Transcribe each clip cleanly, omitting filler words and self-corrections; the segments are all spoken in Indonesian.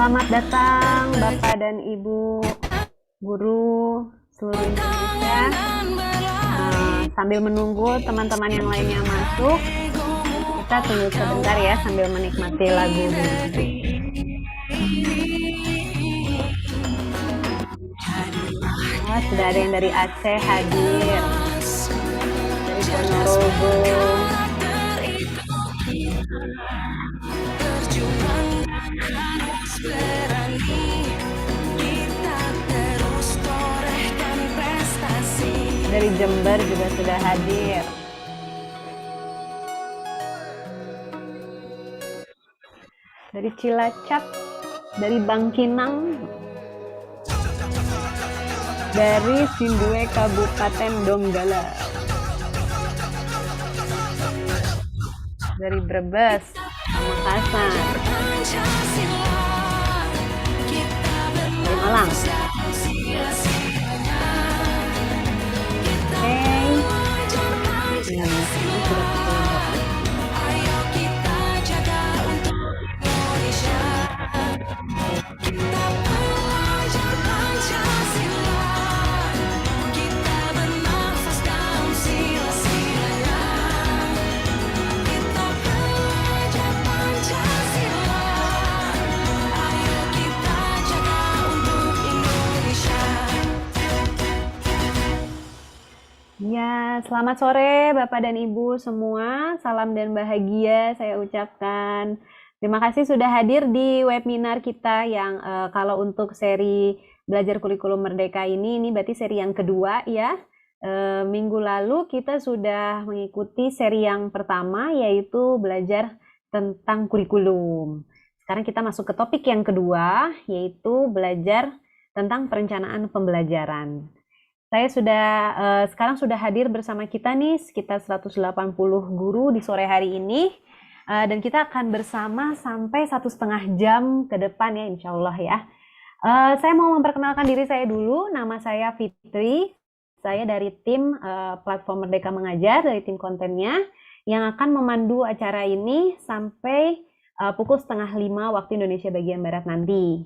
Selamat datang Bapak dan Ibu guru seluruh Indonesia. Sambil menunggu teman-teman yang lainnya masuk, kita tunggu sebentar ya sambil menikmati lagu ini. Sudah ada yang dari Aceh hadir, dari Ponorogo. Dari Jember juga sudah hadir. Dari Cilacap, dari Bangkinang, dari Sindue Kabupaten Donggala, dari Brebes, Pamekasan, dari Malang. Ya, selamat sore Bapak dan Ibu semua. Salam dan bahagia saya ucapkan. Terima kasih sudah hadir di webinar kita yang kalau untuk seri Belajar Kurikulum Merdeka ini berarti seri yang kedua ya. Minggu lalu kita sudah mengikuti seri yang pertama yaitu belajar tentang kurikulum. Sekarang kita masuk ke topik yang kedua yaitu belajar tentang perencanaan pembelajaran. Saya sekarang sudah hadir bersama kita nih sekitar 180 guru di sore hari ini dan kita akan bersama sampai 1,5 jam ke depan ya insya Allah ya. Saya mau memperkenalkan diri saya dulu, nama saya Fitri, saya dari tim platform Merdeka Mengajar, dari tim kontennya yang akan memandu acara ini sampai pukul 4:30 waktu Indonesia bagian Barat nanti.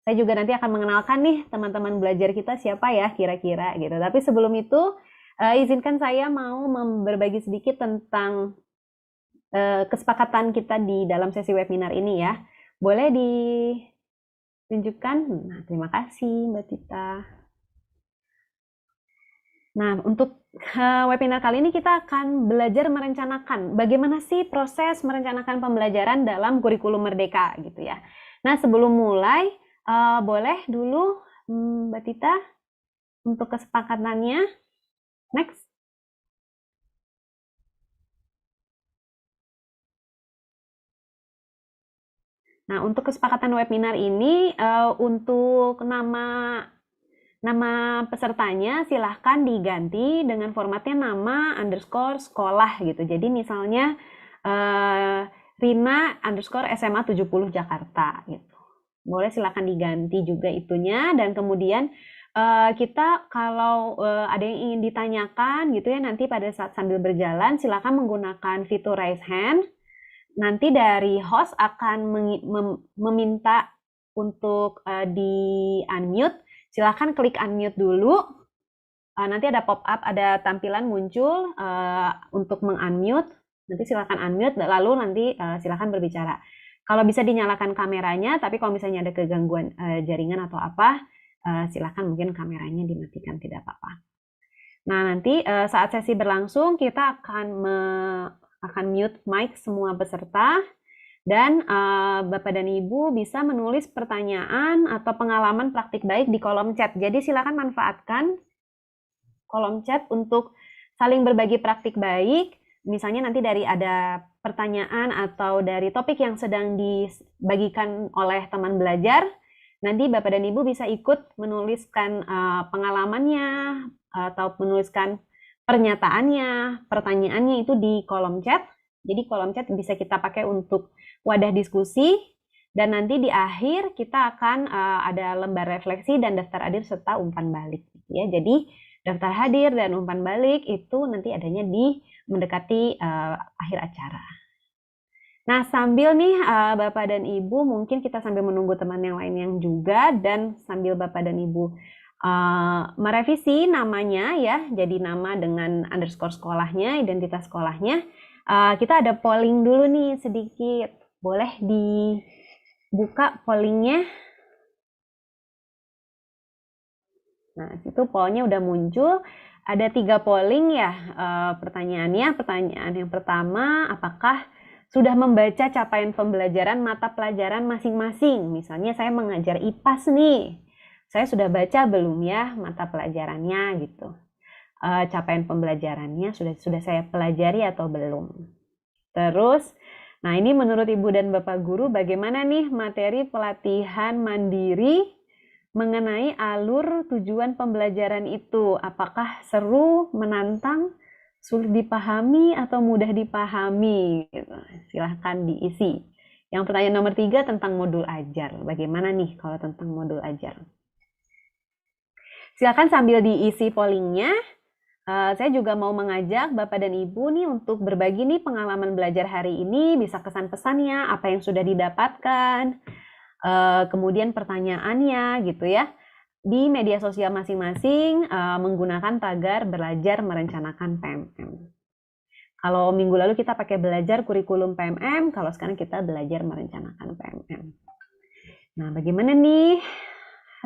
Saya juga nanti akan mengenalkan nih teman-teman belajar kita siapa ya kira-kira gitu. Tapi sebelum itu izinkan saya mau berbagi sedikit tentang kesepakatan kita di dalam sesi webinar ini ya. Boleh ditunjukkan? Nah, terima kasih Mbak Tita. Nah, untuk webinar kali ini kita akan belajar merencanakan bagaimana sih proses merencanakan pembelajaran dalam kurikulum merdeka gitu ya. Nah, sebelum mulai boleh dulu Mbak Tita untuk kesepakatannya. Next. Nah, untuk kesepakatan webinar ini untuk nama pesertanya silahkan diganti dengan formatnya nama underscore sekolah gitu. Jadi misalnya Rina underscore SMA 70 Jakarta gitu. Boleh silakan diganti juga itunya dan kemudian kita kalau ada yang ingin ditanyakan gitu ya nanti pada saat sambil berjalan silakan menggunakan fitur raise hand. Nanti dari host akan meminta untuk di unmute. Silakan klik unmute dulu. Nanti ada pop up, ada tampilan muncul untuk mengunmute. Nanti silakan unmute lalu nanti silakan berbicara. Kalau bisa dinyalakan kameranya, tapi kalau misalnya ada kegangguan jaringan atau apa, silakan mungkin kameranya dimatikan, tidak apa-apa. Nah, nanti saat sesi berlangsung, kita akan mute mic semua peserta, dan Bapak dan Ibu bisa menulis pertanyaan atau pengalaman praktik baik di kolom chat. Jadi silakan manfaatkan kolom chat untuk saling berbagi praktik baik. Misalnya nanti dari ada pertanyaan atau dari topik yang sedang dibagikan oleh teman belajar, nanti Bapak dan Ibu bisa ikut menuliskan pengalamannya atau menuliskan pernyataannya, pertanyaannya itu di kolom chat. Jadi kolom chat bisa kita pakai untuk wadah diskusi dan nanti di akhir kita akan ada lembar refleksi dan daftar hadir serta umpan balik ya. Jadi daftar hadir dan umpan balik itu nanti adanya di mendekati akhir acara. Nah, sambil nih Bapak dan Ibu, mungkin kita sambil menunggu teman yang lain yang juga, dan sambil Bapak dan Ibu merevisi namanya ya, jadi nama dengan underscore sekolahnya, identitas sekolahnya. Kita ada polling dulu nih sedikit. Boleh dibuka pollingnya? Nah, situ pollnya udah muncul. Ada 3 polling ya pertanyaannya. Pertanyaan yang pertama, apakah sudah membaca capaian pembelajaran mata pelajaran masing-masing? Misalnya saya mengajar IPAS nih. Saya sudah baca belum ya mata pelajarannya gitu. Capaian pembelajarannya sudah saya pelajari atau belum? Terus, nah ini menurut Ibu dan Bapak Guru bagaimana nih materi pelatihan mandiri mengenai alur tujuan pembelajaran itu? Apakah seru, menantang, sulit dipahami, atau mudah dipahami? Gitu. Silahkan diisi. Yang pertanyaan nomor 3 tentang modul ajar. Bagaimana nih kalau tentang modul ajar? Silahkan sambil diisi pollingnya. Saya juga mau mengajak Bapak dan Ibu nih untuk berbagi nih pengalaman belajar hari ini, bisa kesan-pesannya, apa yang sudah didapatkan, kemudian pertanyaannya gitu ya, di media sosial masing-masing menggunakan tagar belajar merencanakan PMM. Kalau minggu lalu kita pakai belajar kurikulum PMM, kalau sekarang kita belajar merencanakan PMM. Nah, bagaimana nih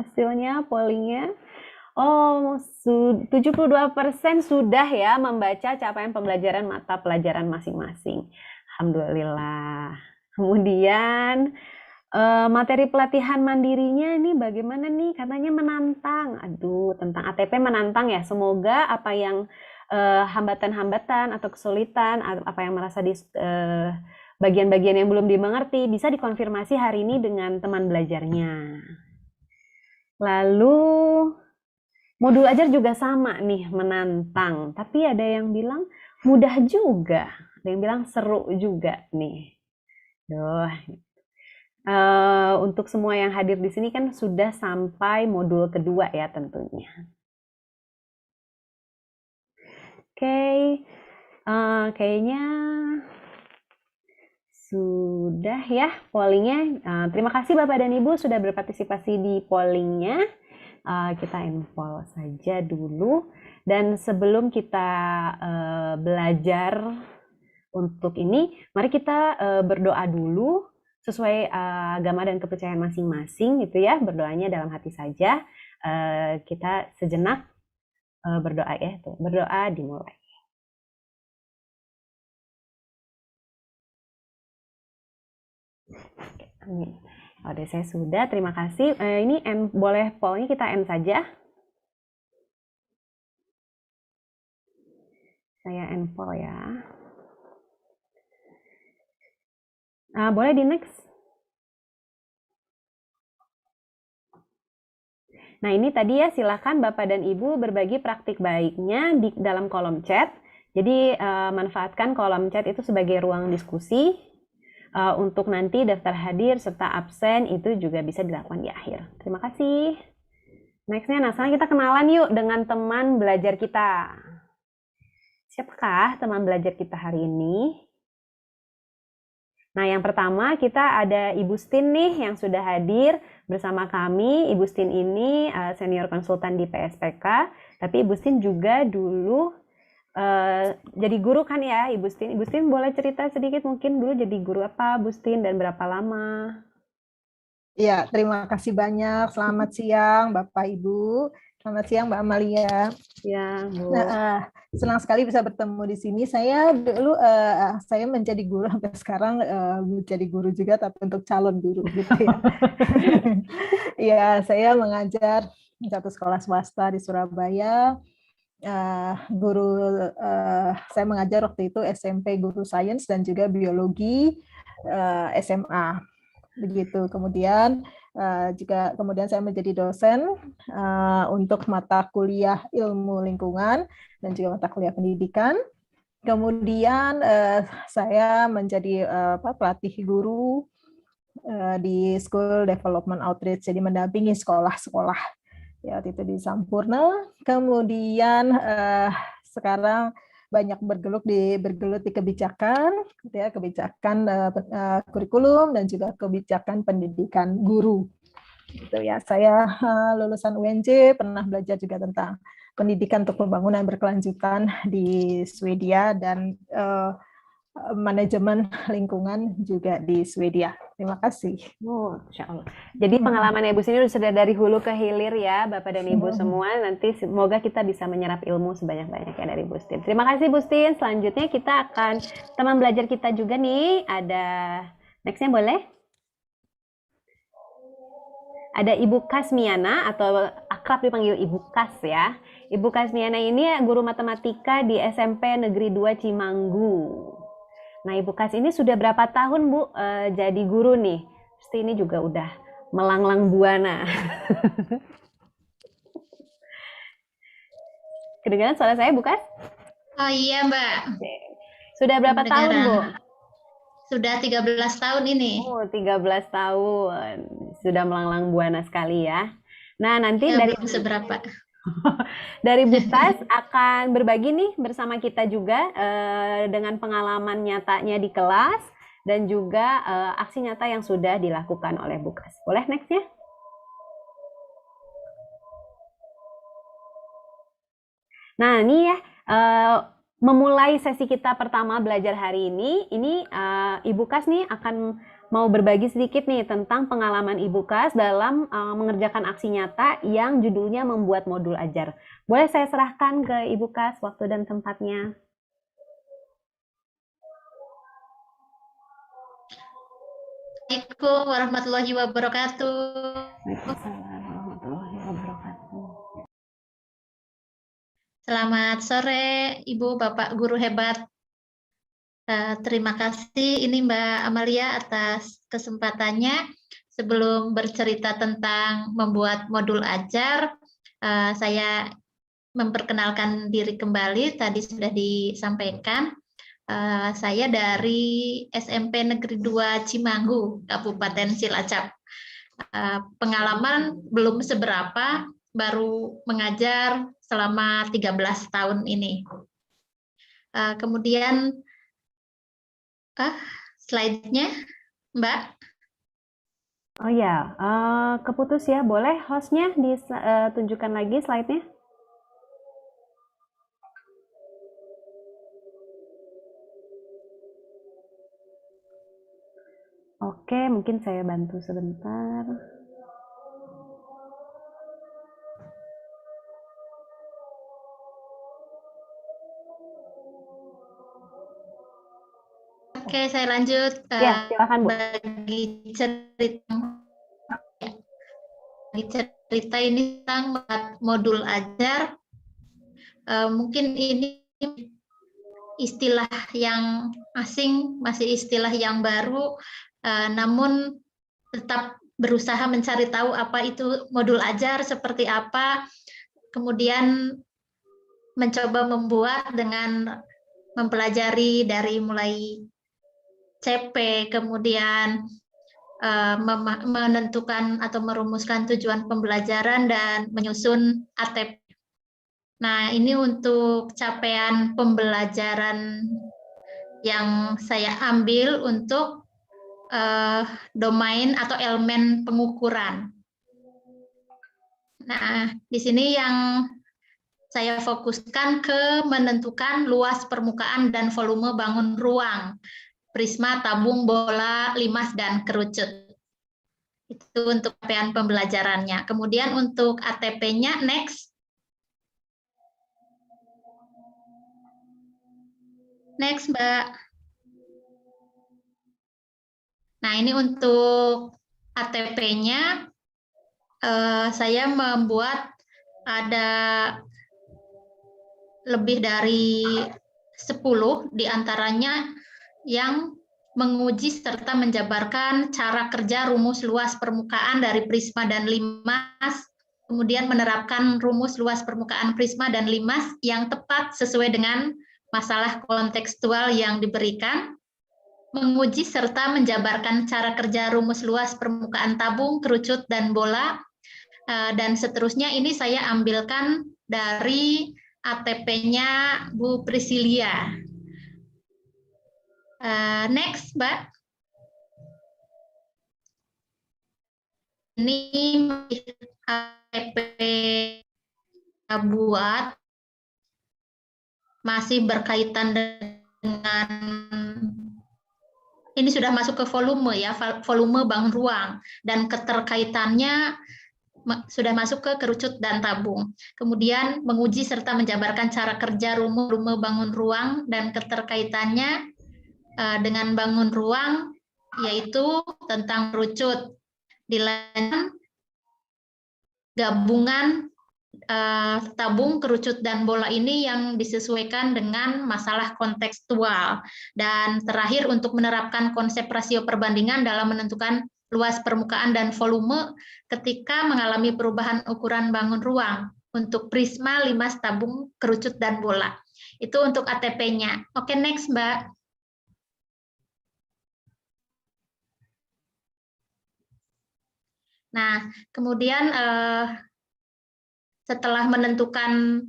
hasilnya, pollingnya? Oh, 72% sudah ya membaca capaian pembelajaran mata pelajaran masing-masing. Alhamdulillah. Kemudian materi pelatihan mandirinya ini bagaimana nih? Katanya menantang. Aduh, tentang ATP menantang ya. Semoga apa yang hambatan-hambatan atau kesulitan, apa yang merasa di bagian-bagian yang belum dimengerti bisa dikonfirmasi hari ini dengan teman belajarnya. Lalu modul ajar juga sama nih, menantang. Tapi ada yang bilang mudah juga. Ada yang bilang seru juga nih. Duh. Untuk semua yang hadir di sini kan sudah sampai modul kedua ya tentunya. Oke, kayaknya sudah ya pollingnya. Terima kasih Bapak dan Ibu sudah berpartisipasi di pollingnya. Kita enroll saja dulu, dan sebelum kita belajar untuk ini, mari kita berdoa dulu sesuai agama dan kepercayaan masing-masing gitu ya. Berdoanya dalam hati saja. Kita sejenak berdoa ya. Tuh, berdoa dimulai. Amin. Oke, saya sudah, terima kasih. Ini boleh pollnya kita end saja. Saya end poll ya. Boleh di next. Nah ini tadi ya, silahkan Bapak dan Ibu berbagi praktik baiknya di dalam kolom chat. Jadi manfaatkan kolom chat itu sebagai ruang diskusi. Untuk nanti daftar hadir serta absen itu juga bisa dilakukan di akhir. Terima kasih. Nextnya, nah sekarang kita kenalan yuk dengan teman belajar kita. Siapakah teman belajar kita hari ini? Nah yang pertama kita ada Ibu Stin nih yang sudah hadir bersama kami. Ibu Stin ini senior konsultan di PSPK, tapi Ibu Stin juga dulu jadi guru kan ya Ibu Stin. Ibu Stin boleh cerita sedikit mungkin dulu jadi guru apa Bu Stin dan berapa lama? Ya, terima kasih banyak. Selamat siang Bapak Ibu. Selamat siang Mbak Amalia. Ya, Bu. Senang sekali bisa bertemu di sini. Saya dulu saya menjadi guru sampai sekarang menjadi guru juga, tapi untuk calon guru gitu ya. Ya, saya mengajar di satu sekolah swasta di Surabaya. Saya mengajar waktu itu SMP guru sains dan juga biologi SMA begitu. Kemudian juga kemudian saya menjadi dosen untuk mata kuliah ilmu lingkungan dan juga mata kuliah pendidikan. Kemudian saya menjadi pelatih guru di School Development Outreach, jadi mendampingi sekolah-sekolah ya waktu itu di Sampurna. Kemudian sekarang banyak bergelut di kebijakan, gitu ya, kebijakan kurikulum dan juga kebijakan pendidikan guru. Gitu ya. Saya lulusan UNJ, pernah belajar juga tentang pendidikan untuk pembangunan berkelanjutan di Swedia dan manajemen lingkungan juga di Swedia. Terima kasih. Oh, Insya Allah. Jadi pengalaman Ibu sini sudah dari hulu ke hilir ya, Bapak dan Ibu semua. Nanti semoga kita bisa menyerap ilmu sebanyak-banyaknya dari Bu Stin. Terima kasih Bu Stin. Selanjutnya kita akan teman belajar kita juga nih. Ada nextnya boleh? Ada Ibu Kasmiana atau akrab dipanggil Ibu Kas ya. Ibu Kasmiana ini guru matematika di SMP Negeri 2 Cimanggu. Nah, Ibu Kas ini sudah berapa tahun, Bu, jadi guru nih? Pasti ini juga udah melanglang buana. Kedengaran suara saya, Bu Kas? Oh iya, Mbak. Sudah berapa tahun, Bu? Sudah 13 tahun ini. Oh, 13 tahun. Sudah melanglang buana sekali ya. Nah, nanti Ya, dari belum seberapa. dari Bu Kas akan berbagi nih bersama kita juga dengan pengalaman nyatanya di kelas dan juga aksi nyata yang sudah dilakukan oleh Bu Kas. Boleh next ya? Nah, ini ya memulai sesi kita pertama belajar hari ini Ibu Kas nih akan mau berbagi sedikit nih tentang pengalaman Ibu Kas dalam mengerjakan aksi nyata yang judulnya membuat modul ajar. Boleh saya serahkan ke Ibu Kas waktu dan tempatnya? Assalamualaikum warahmatullahi wabarakatuh. Waalaikumsalam warahmatullahi wabarakatuh. Selamat sore, Ibu, Bapak guru hebat. Terima kasih ini Mbak Amalia atas kesempatannya. Sebelum bercerita tentang membuat modul ajar, saya memperkenalkan diri kembali. Tadi sudah disampaikan. Saya dari SMP Negeri 2 Cimanggu, Kabupaten Cilacap. Pengalaman belum seberapa, baru mengajar selama 13 tahun ini. Kemudian slide-nya, Mbak. Oh ya, keputus ya. Boleh hostnya ditunjukkan lagi slide-nya? Oke, mungkin saya bantu sebentar. Oke, saya lanjut. Ya, silakan Bu. Bagi cerita ini tentang modul ajar. Mungkin ini istilah yang asing, masih istilah yang baru, namun tetap berusaha mencari tahu apa itu modul ajar, seperti apa, kemudian mencoba membuat dengan mempelajari dari mulai CP, kemudian menentukan atau merumuskan tujuan pembelajaran dan menyusun ATP. Nah, ini untuk capaian pembelajaran yang saya ambil untuk domain atau elemen pengukuran. Nah, di sini yang saya fokuskan ke menentukan luas permukaan dan volume bangun ruang, prisma, tabung, bola, limas, dan kerucut. Itu untuk capaian pembelajarannya. Kemudian untuk ATP-nya, next. Next, Mbak. Nah, ini untuk ATP-nya, saya membuat ada lebih dari 10 diantaranya yang menguji serta menjabarkan cara kerja rumus luas permukaan dari prisma dan limas, kemudian menerapkan rumus luas permukaan prisma dan limas yang tepat sesuai dengan masalah kontekstual yang diberikan, menguji serta menjabarkan cara kerja rumus luas permukaan tabung, kerucut, dan bola, dan seterusnya. Ini saya ambilkan dari ATP-nya Bu Priscilia. Next, Mbak. Ini ATP buat masih berkaitan dengan ini sudah masuk ke volume ya, volume bangun ruang dan keterkaitannya sudah masuk ke kerucut dan tabung. Kemudian menguji serta menjabarkan cara kerja rumus bangun ruang dan keterkaitannya dengan bangun ruang, yaitu tentang kerucut. Dilanjutkan gabungan tabung, kerucut, dan bola ini yang disesuaikan dengan masalah kontekstual. Dan terakhir, untuk menerapkan konsep rasio perbandingan dalam menentukan luas permukaan dan volume ketika mengalami perubahan ukuran bangun ruang untuk prisma, limas, tabung, kerucut, dan bola. Itu untuk ATP-nya. Oke, next, Mbak. Nah, kemudian setelah menentukan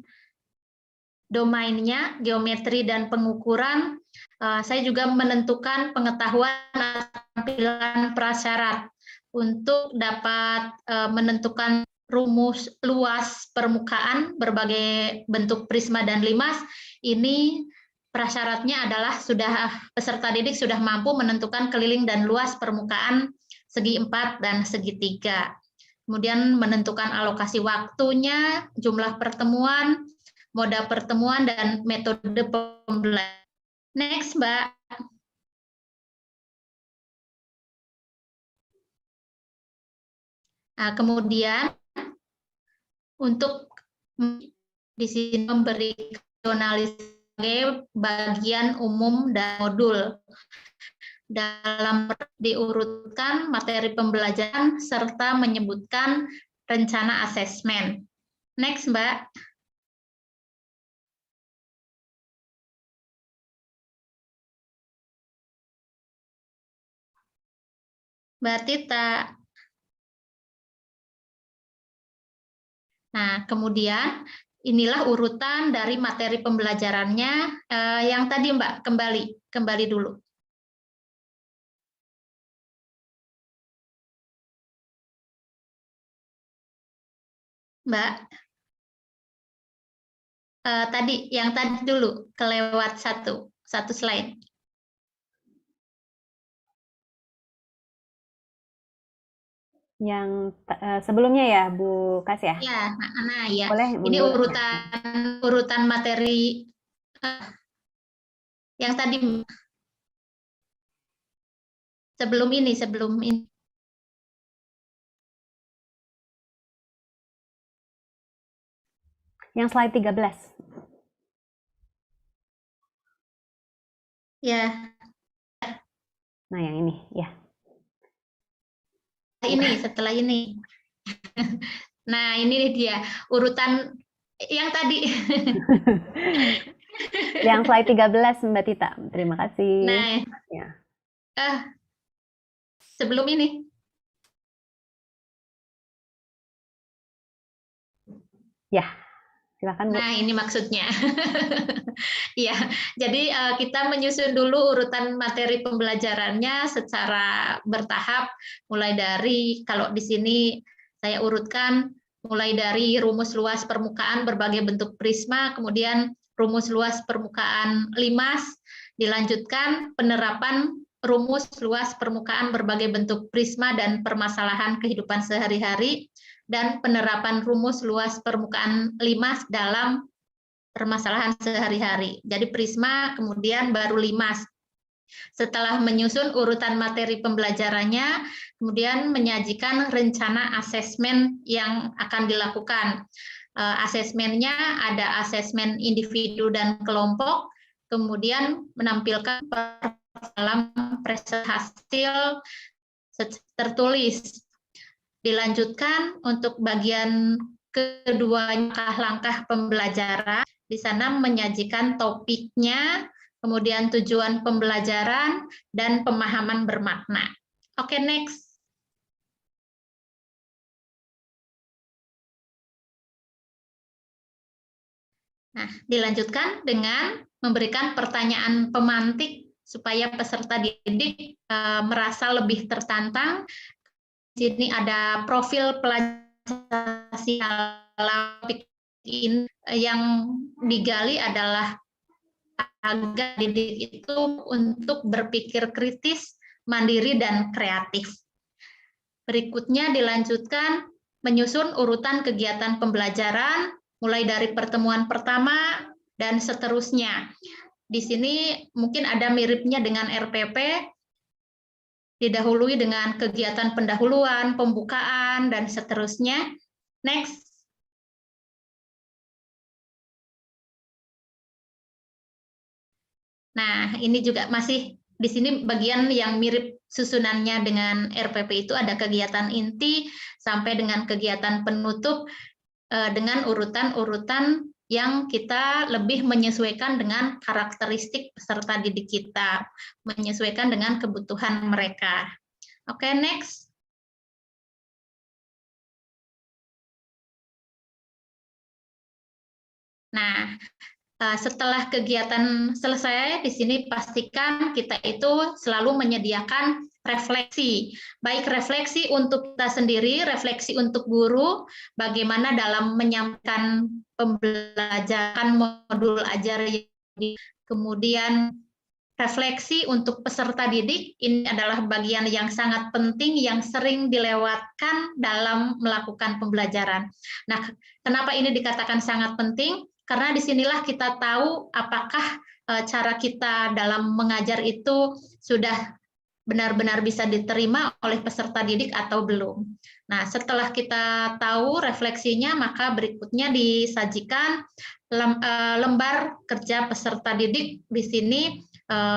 domainnya, geometri dan pengukuran, saya juga menentukan pengetahuan tampilan prasyarat untuk dapat menentukan rumus luas permukaan berbagai bentuk prisma dan limas. Ini prasyaratnya adalah peserta didik sudah mampu menentukan keliling dan luas permukaan segi 4 dan segi 3. Kemudian menentukan alokasi waktunya, jumlah pertemuan, moda pertemuan, dan metode pembelajaran. Next, Mbak. Nah, kemudian untuk di sini memberi sebagai bagian umum dan modul. Dalam diurutkan materi pembelajaran serta menyebutkan rencana asesmen. Next, Mbak. Mbak Tita. Nah, kemudian inilah urutan dari materi pembelajarannya yang tadi, Mbak, kembali dulu. Mbak, yang tadi dulu, kelewat satu slide. Yang sebelumnya ya, Bu Kas ya? Ya, nah ya. Boleh Ini mundur. urutan materi yang tadi sebelum ini. Yang slide 13. Ya. Nah, yang ini, ya. Ini setelah ini. Nah, ini dia urutan yang tadi. Yang slide 13, Mbak Tita. Terima kasih. Nah, ya. Sebelum ini. Ya, silakan, Bu. Nah, ini maksudnya. Ya, jadi kita menyusun dulu urutan materi pembelajarannya secara bertahap, mulai dari, kalau di sini saya urutkan, mulai dari rumus luas permukaan berbagai bentuk prisma, kemudian rumus luas permukaan limas, dilanjutkan penerapan rumus luas permukaan berbagai bentuk prisma dan permasalahan kehidupan sehari-hari, dan penerapan rumus luas permukaan limas dalam permasalahan sehari-hari. Jadi prisma, kemudian baru limas. Setelah menyusun urutan materi pembelajarannya, kemudian menyajikan rencana asesmen yang akan dilakukan. Asesmennya ada asesmen individu dan kelompok, kemudian menampilkan dalam presentasi hasil tertulis. Dilanjutkan untuk bagian kedua, langkah pembelajaran. Di sana menyajikan topiknya, kemudian tujuan pembelajaran, dan pemahaman bermakna. Oke, next. Nah, dilanjutkan dengan memberikan pertanyaan pemantik supaya peserta didik merasa lebih tertantang. Di sini ada profil pelajar sosial ini yang digali adalah agar didik itu untuk berpikir kritis, mandiri, dan kreatif. Berikutnya dilanjutkan menyusun urutan kegiatan pembelajaran, mulai dari pertemuan pertama dan seterusnya. Di sini mungkin ada miripnya dengan RPP, didahului dengan kegiatan pendahuluan, pembukaan, dan seterusnya. Next. Nah, ini juga masih di sini bagian yang mirip susunannya dengan RPP itu ada kegiatan inti sampai dengan kegiatan penutup dengan urutan-urutan yang kita lebih menyesuaikan dengan karakteristik peserta didik kita, menyesuaikan dengan kebutuhan mereka. Oke, next. Nah, setelah kegiatan selesai, di sini pastikan kita itu selalu menyediakan refleksi. Baik refleksi untuk kita sendiri, refleksi untuk guru, bagaimana dalam menyampaikan pembelajaran modul ajar, kemudian refleksi untuk peserta didik. Ini adalah bagian yang sangat penting yang sering dilewatkan dalam melakukan pembelajaran. Nah, kenapa ini dikatakan sangat penting? Karena disinilah kita tahu apakah cara kita dalam mengajar itu sudah benar-benar bisa diterima oleh peserta didik atau belum. Nah, setelah kita tahu refleksinya, maka berikutnya disajikan lembar kerja peserta didik. Di sini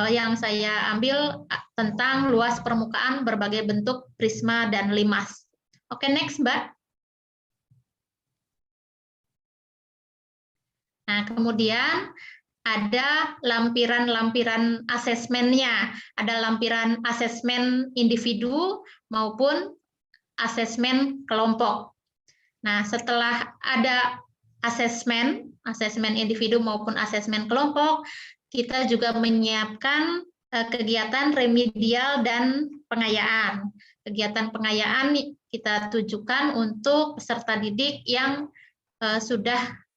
yang saya ambil tentang luas permukaan berbagai bentuk prisma dan limas. Oke, next, Mbak. Nah, kemudian ada lampiran-lampiran asesmennya. Ada lampiran asesmen individu maupun asesmen kelompok. Nah, setelah ada asesmen individu maupun asesmen kelompok, kita juga menyiapkan kegiatan remedial dan pengayaan. Kegiatan pengayaan kita tujukan untuk peserta didik yang sudah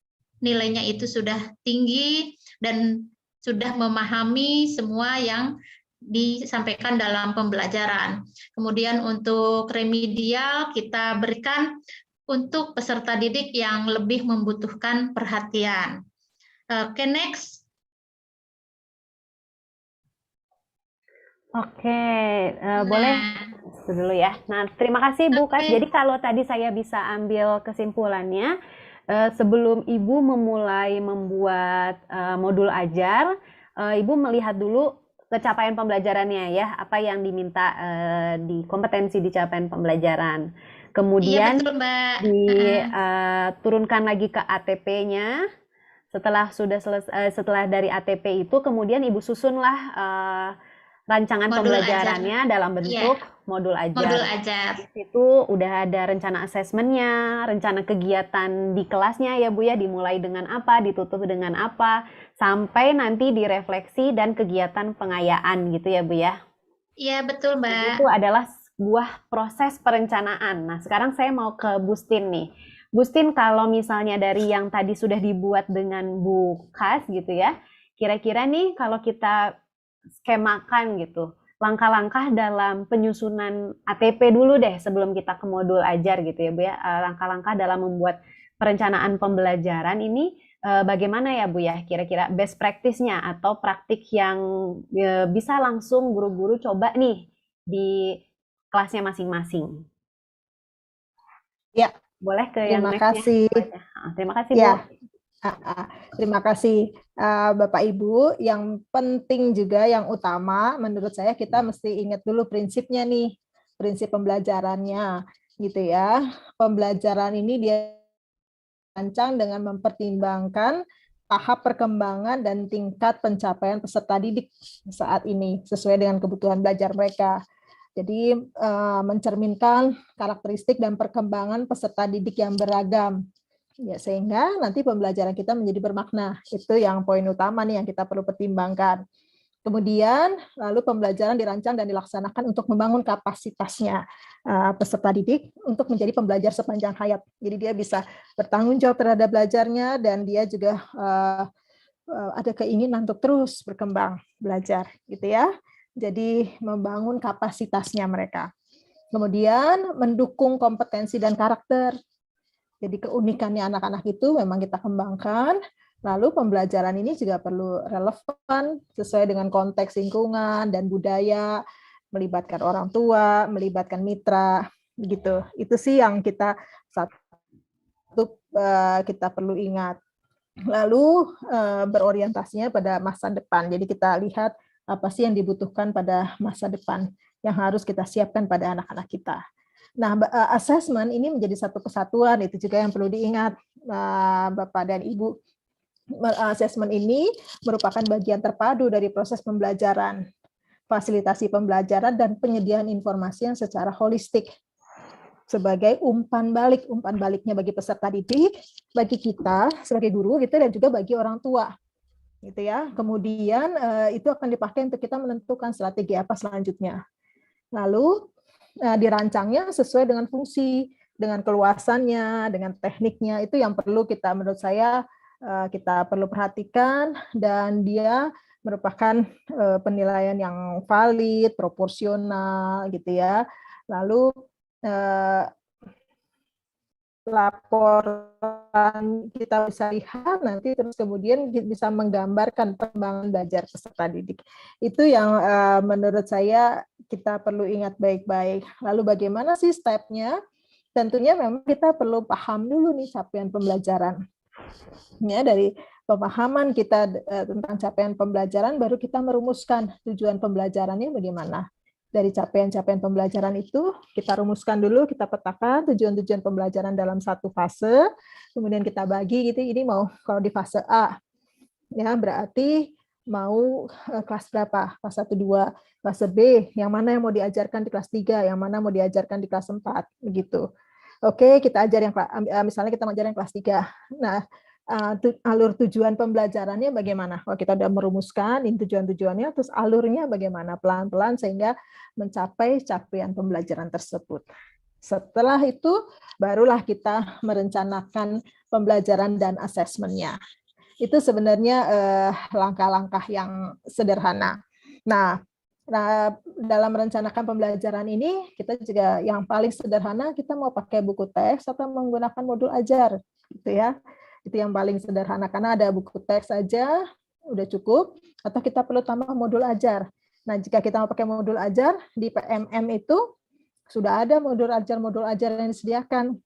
nilainya itu sudah tinggi dan sudah memahami semua yang disampaikan dalam pembelajaran. Kemudian untuk remedial kita berikan untuk peserta didik yang lebih membutuhkan perhatian. Oke, next. Oke, boleh dulu ya. Nah, terima kasih Bu Kas. Jadi kalau tadi saya bisa ambil kesimpulannya, sebelum Ibu memulai membuat modul ajar, Ibu melihat dulu capaian pembelajarannya ya, apa yang diminta di kompetensi di capaian pembelajaran. Kemudian betul, Mbak. Turunkan lagi ke ATP-nya. Setelah dari ATP itu, kemudian Ibu susunlah rancangan modul pembelajarannya ajar dalam bentuk modul ajar. Modul ajar. Di situ udah ada rencana asesmennya, rencana kegiatan di kelasnya ya Bu ya, dimulai dengan apa, ditutup dengan apa, sampai nanti direfleksi dan kegiatan pengayaan gitu ya Bu ya. Iya betul Mbak. Itu adalah sebuah proses perencanaan. Nah sekarang saya mau ke Bustin nih. Bustin, kalau misalnya dari yang tadi sudah dibuat dengan Bu Kas gitu ya, kira-kira nih kalau kita skemakan gitu, langkah-langkah dalam penyusunan ATP dulu deh sebelum kita ke modul ajar gitu ya Bu ya, langkah-langkah dalam membuat perencanaan pembelajaran ini bagaimana ya Bu ya, kira-kira best practice-nya atau praktik yang bisa langsung guru-guru coba nih di kelasnya masing-masing. Ya, boleh ke terima yang kasih. Terima kasih Bu. Ya. Terima kasih Bapak Ibu. Yang penting juga yang utama menurut saya kita mesti ingat dulu prinsipnya nih, prinsip pembelajarannya gitu ya. Pembelajaran ini dia dirancang dengan mempertimbangkan tahap perkembangan dan tingkat pencapaian peserta didik saat ini sesuai dengan kebutuhan belajar mereka. Jadi mencerminkan karakteristik dan perkembangan peserta didik yang beragam. Ya, sehingga nanti pembelajaran kita menjadi bermakna. Itu yang poin utama nih yang kita perlu pertimbangkan. Kemudian, lalu pembelajaran dirancang dan dilaksanakan untuk membangun kapasitasnya peserta didik untuk menjadi pembelajar sepanjang hayat. Jadi dia bisa bertanggung jawab terhadap belajarnya dan dia juga ada keinginan untuk terus berkembang belajar, gitu ya. Jadi membangun kapasitasnya mereka. Kemudian mendukung kompetensi dan karakter. Jadi keunikannya anak-anak itu memang kita kembangkan. Lalu pembelajaran ini juga perlu relevan sesuai dengan konteks lingkungan dan budaya, melibatkan orang tua, melibatkan mitra, begitu. Itu sih yang kita kita perlu ingat. Lalu berorientasinya pada masa depan. Jadi kita lihat apa sih yang dibutuhkan pada masa depan yang harus kita siapkan pada anak-anak kita. Nah, assessment ini menjadi satu kesatuan, itu juga yang perlu diingat Bapak dan Ibu. Assessment ini merupakan bagian terpadu dari proses pembelajaran, fasilitasi pembelajaran, dan penyediaan informasi yang secara holistik sebagai umpan baliknya bagi peserta didik, bagi kita sebagai guru gitu, dan juga bagi orang tua. Gitu ya. Kemudian itu akan dipakai untuk kita menentukan strategi apa selanjutnya. Lalu dirancangnya sesuai dengan fungsi, dengan keluasannya, dengan tekniknya, itu yang perlu kita, menurut saya, kita perlu perhatikan, dan dia merupakan penilaian yang valid, proporsional, gitu ya. Lalu laporan kita bisa lihat nanti, terus kemudian bisa menggambarkan perkembangan belajar peserta didik. Itu yang menurut saya kita perlu ingat baik-baik. Lalu bagaimana sih stepnya? Tentunya memang kita perlu paham dulu nih capaian pembelajaran. Ya, dari pemahaman kita tentang capaian pembelajaran, baru kita merumuskan tujuan pembelajarannya bagaimana. Dari capaian-capaian pembelajaran itu, kita rumuskan dulu, kita petakan tujuan-tujuan pembelajaran dalam satu fase, kemudian kita bagi gitu, ini mau kalau di fase A, ya berarti mau kelas berapa? Kelas 1, 2, fase B, yang mana yang mau diajarkan di kelas 3, yang mana mau diajarkan di kelas 4, begitu. Oke, kita ajar yang misalnya kita mengajar yang kelas 3. Nah, alur tujuan pembelajarannya bagaimana? Kalau kita sudah merumuskan ini tujuan-tujuannya, terus alurnya bagaimana? Pelan-pelan sehingga mencapai capaian pembelajaran tersebut. Setelah itu, barulah kita merencanakan pembelajaran dan asesmennya. Itu sebenarnya langkah-langkah yang sederhana. Nah, dalam merencanakan pembelajaran ini, kita juga yang paling sederhana, kita mau pakai buku teks atau menggunakan modul ajar, gitu ya. Itu yang paling sederhana, karena ada buku teks saja udah cukup, atau kita perlu tambah modul ajar. Nah, jika kita mau pakai modul ajar, di PMM itu sudah ada modul ajar yang disediakan.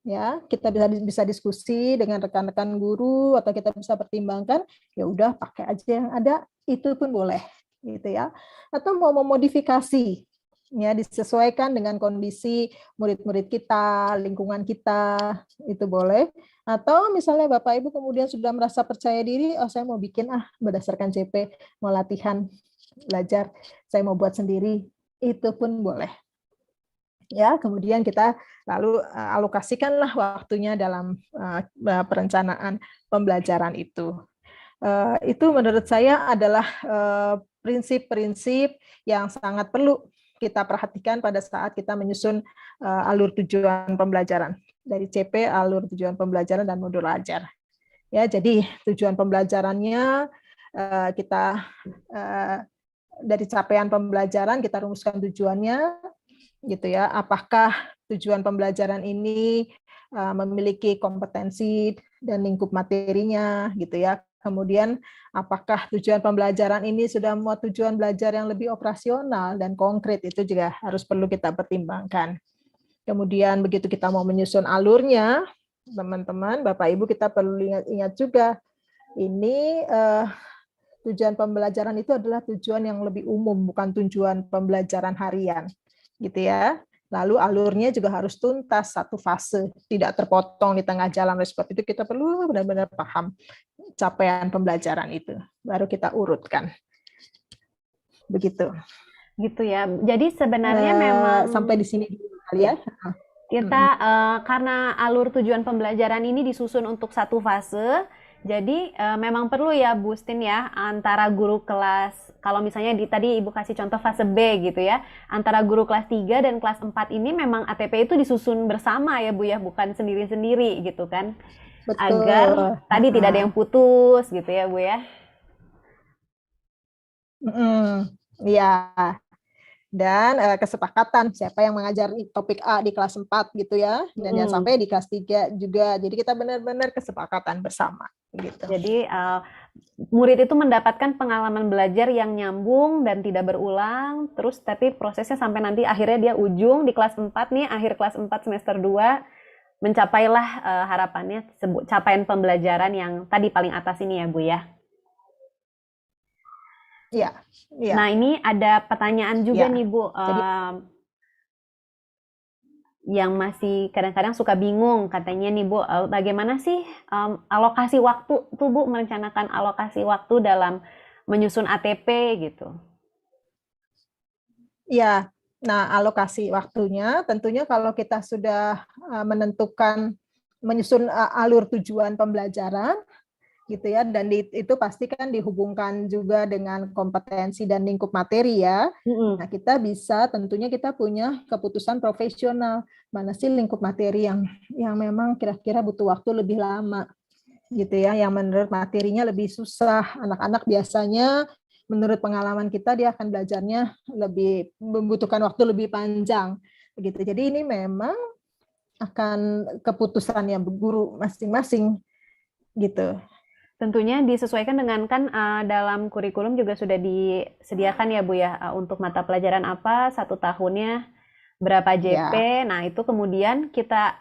Ya, kita bisa diskusi dengan rekan-rekan guru, atau kita bisa pertimbangkan, ya udah pakai aja yang ada, itu pun boleh, gitu ya. Atau mau memodifikasi, ya disesuaikan dengan kondisi murid-murid kita, lingkungan kita, itu boleh. Atau misalnya Bapak Ibu kemudian sudah merasa percaya diri, oh saya mau bikin berdasarkan CP, mau latihan belajar, saya mau buat sendiri, itu pun boleh. Ya, kemudian kita lalu alokasikanlah waktunya dalam perencanaan pembelajaran itu. Itu menurut saya adalah prinsip-prinsip yang sangat perlu kita perhatikan pada saat kita menyusun alur tujuan pembelajaran. Dari CP, alur tujuan pembelajaran dan modul ajar. Ya, jadi tujuan pembelajarannya kita dari capaian pembelajaran kita rumuskan tujuannya, gitu ya. Apakah tujuan pembelajaran ini memiliki kompetensi dan lingkup materinya, gitu ya. Kemudian apakah tujuan pembelajaran ini sudah memuat tujuan belajar yang lebih operasional dan konkret, itu juga harus perlu kita pertimbangkan. Kemudian begitu kita mau menyusun alurnya, teman-teman, Bapak Ibu, kita perlu ingat juga, ini tujuan pembelajaran itu adalah tujuan yang lebih umum, bukan tujuan pembelajaran harian, gitu ya. Lalu alurnya juga harus tuntas, satu fase, tidak terpotong di tengah jalan. Oleh sebab itu kita perlu benar-benar paham capaian pembelajaran itu, baru kita urutkan. Begitu. Gitu ya. Jadi sebenarnya memang sampai di sini dulu kali ya. Kita karena alur tujuan pembelajaran ini disusun untuk satu fase, jadi memang perlu ya Bu Stin ya antara guru kelas, kalau misalnya tadi Ibu kasih contoh fase B gitu ya, antara guru kelas 3 dan kelas 4 ini memang ATP itu disusun bersama ya Bu ya, bukan sendiri-sendiri gitu kan. Betul. Agar tadi tidak ada yang putus gitu ya Bu ya. Iya. Dan kesepakatan siapa yang mengajar topik A di kelas 4 gitu ya, dan jangan sampai di kelas 3 juga. Jadi kita benar-benar kesepakatan bersama gitu. Jadi murid itu mendapatkan pengalaman belajar yang nyambung dan tidak berulang, terus tapi prosesnya sampai nanti akhirnya dia ujung di kelas 4 nih, akhir kelas 4 semester 2 mencapailah harapannya capaian pembelajaran yang tadi paling atas ini ya Bu ya. Iya. Nah ini ada pertanyaan juga nih Bu, yang masih kadang-kadang suka bingung katanya nih Bu, bagaimana sih alokasi waktu tuh Bu, merencanakan alokasi waktu dalam menyusun ATP gitu. Iya, nah alokasi waktunya tentunya kalau kita sudah menentukan menyusun alur tujuan pembelajaran gitu ya, dan itu pasti kan dihubungkan juga dengan kompetensi dan lingkup materi ya. Nah kita bisa tentunya kita punya keputusan profesional, mana sih lingkup materi yang memang kira-kira butuh waktu lebih lama gitu ya, yang menurut materinya lebih susah. Anak-anak biasanya menurut pengalaman kita dia akan belajarnya lebih membutuhkan waktu lebih panjang begitu. Jadi ini memang akan keputusannya guru masing-masing gitu. Tentunya disesuaikan dengan kan dalam kurikulum juga sudah disediakan ya Bu ya, untuk mata pelajaran apa, 1 tahunnya berapa JP. Nah itu kemudian kita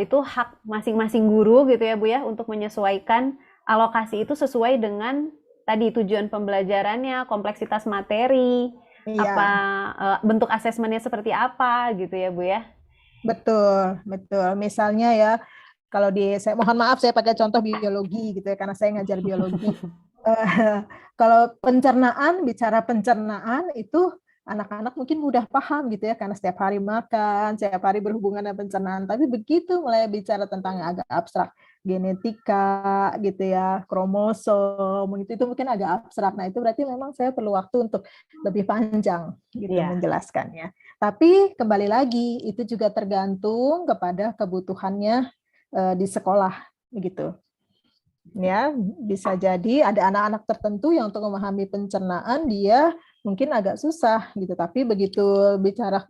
itu hak masing-masing guru gitu ya Bu ya, untuk menyesuaikan alokasi itu sesuai dengan tadi tujuan pembelajarannya, kompleksitas materi, apa bentuk asesmennya seperti apa gitu ya Bu ya. Betul. Misalnya ya, kalau saya mohon maaf saya pakai contoh biologi gitu ya, karena saya ngajar biologi. Kalau bicara pencernaan itu anak-anak mungkin mudah paham gitu ya, karena setiap hari makan, setiap hari berhubungan dengan pencernaan. Tapi begitu mulai bicara tentang agak abstrak, genetika gitu ya, kromosom, itu mungkin agak abstrak. Nah itu berarti memang saya perlu waktu untuk lebih panjang gitu menjelaskannya. Tapi kembali lagi itu juga tergantung kepada kebutuhannya di sekolah begitu. Ya, bisa jadi ada anak-anak tertentu yang untuk memahami pencernaan dia mungkin agak susah gitu, tapi begitu bicara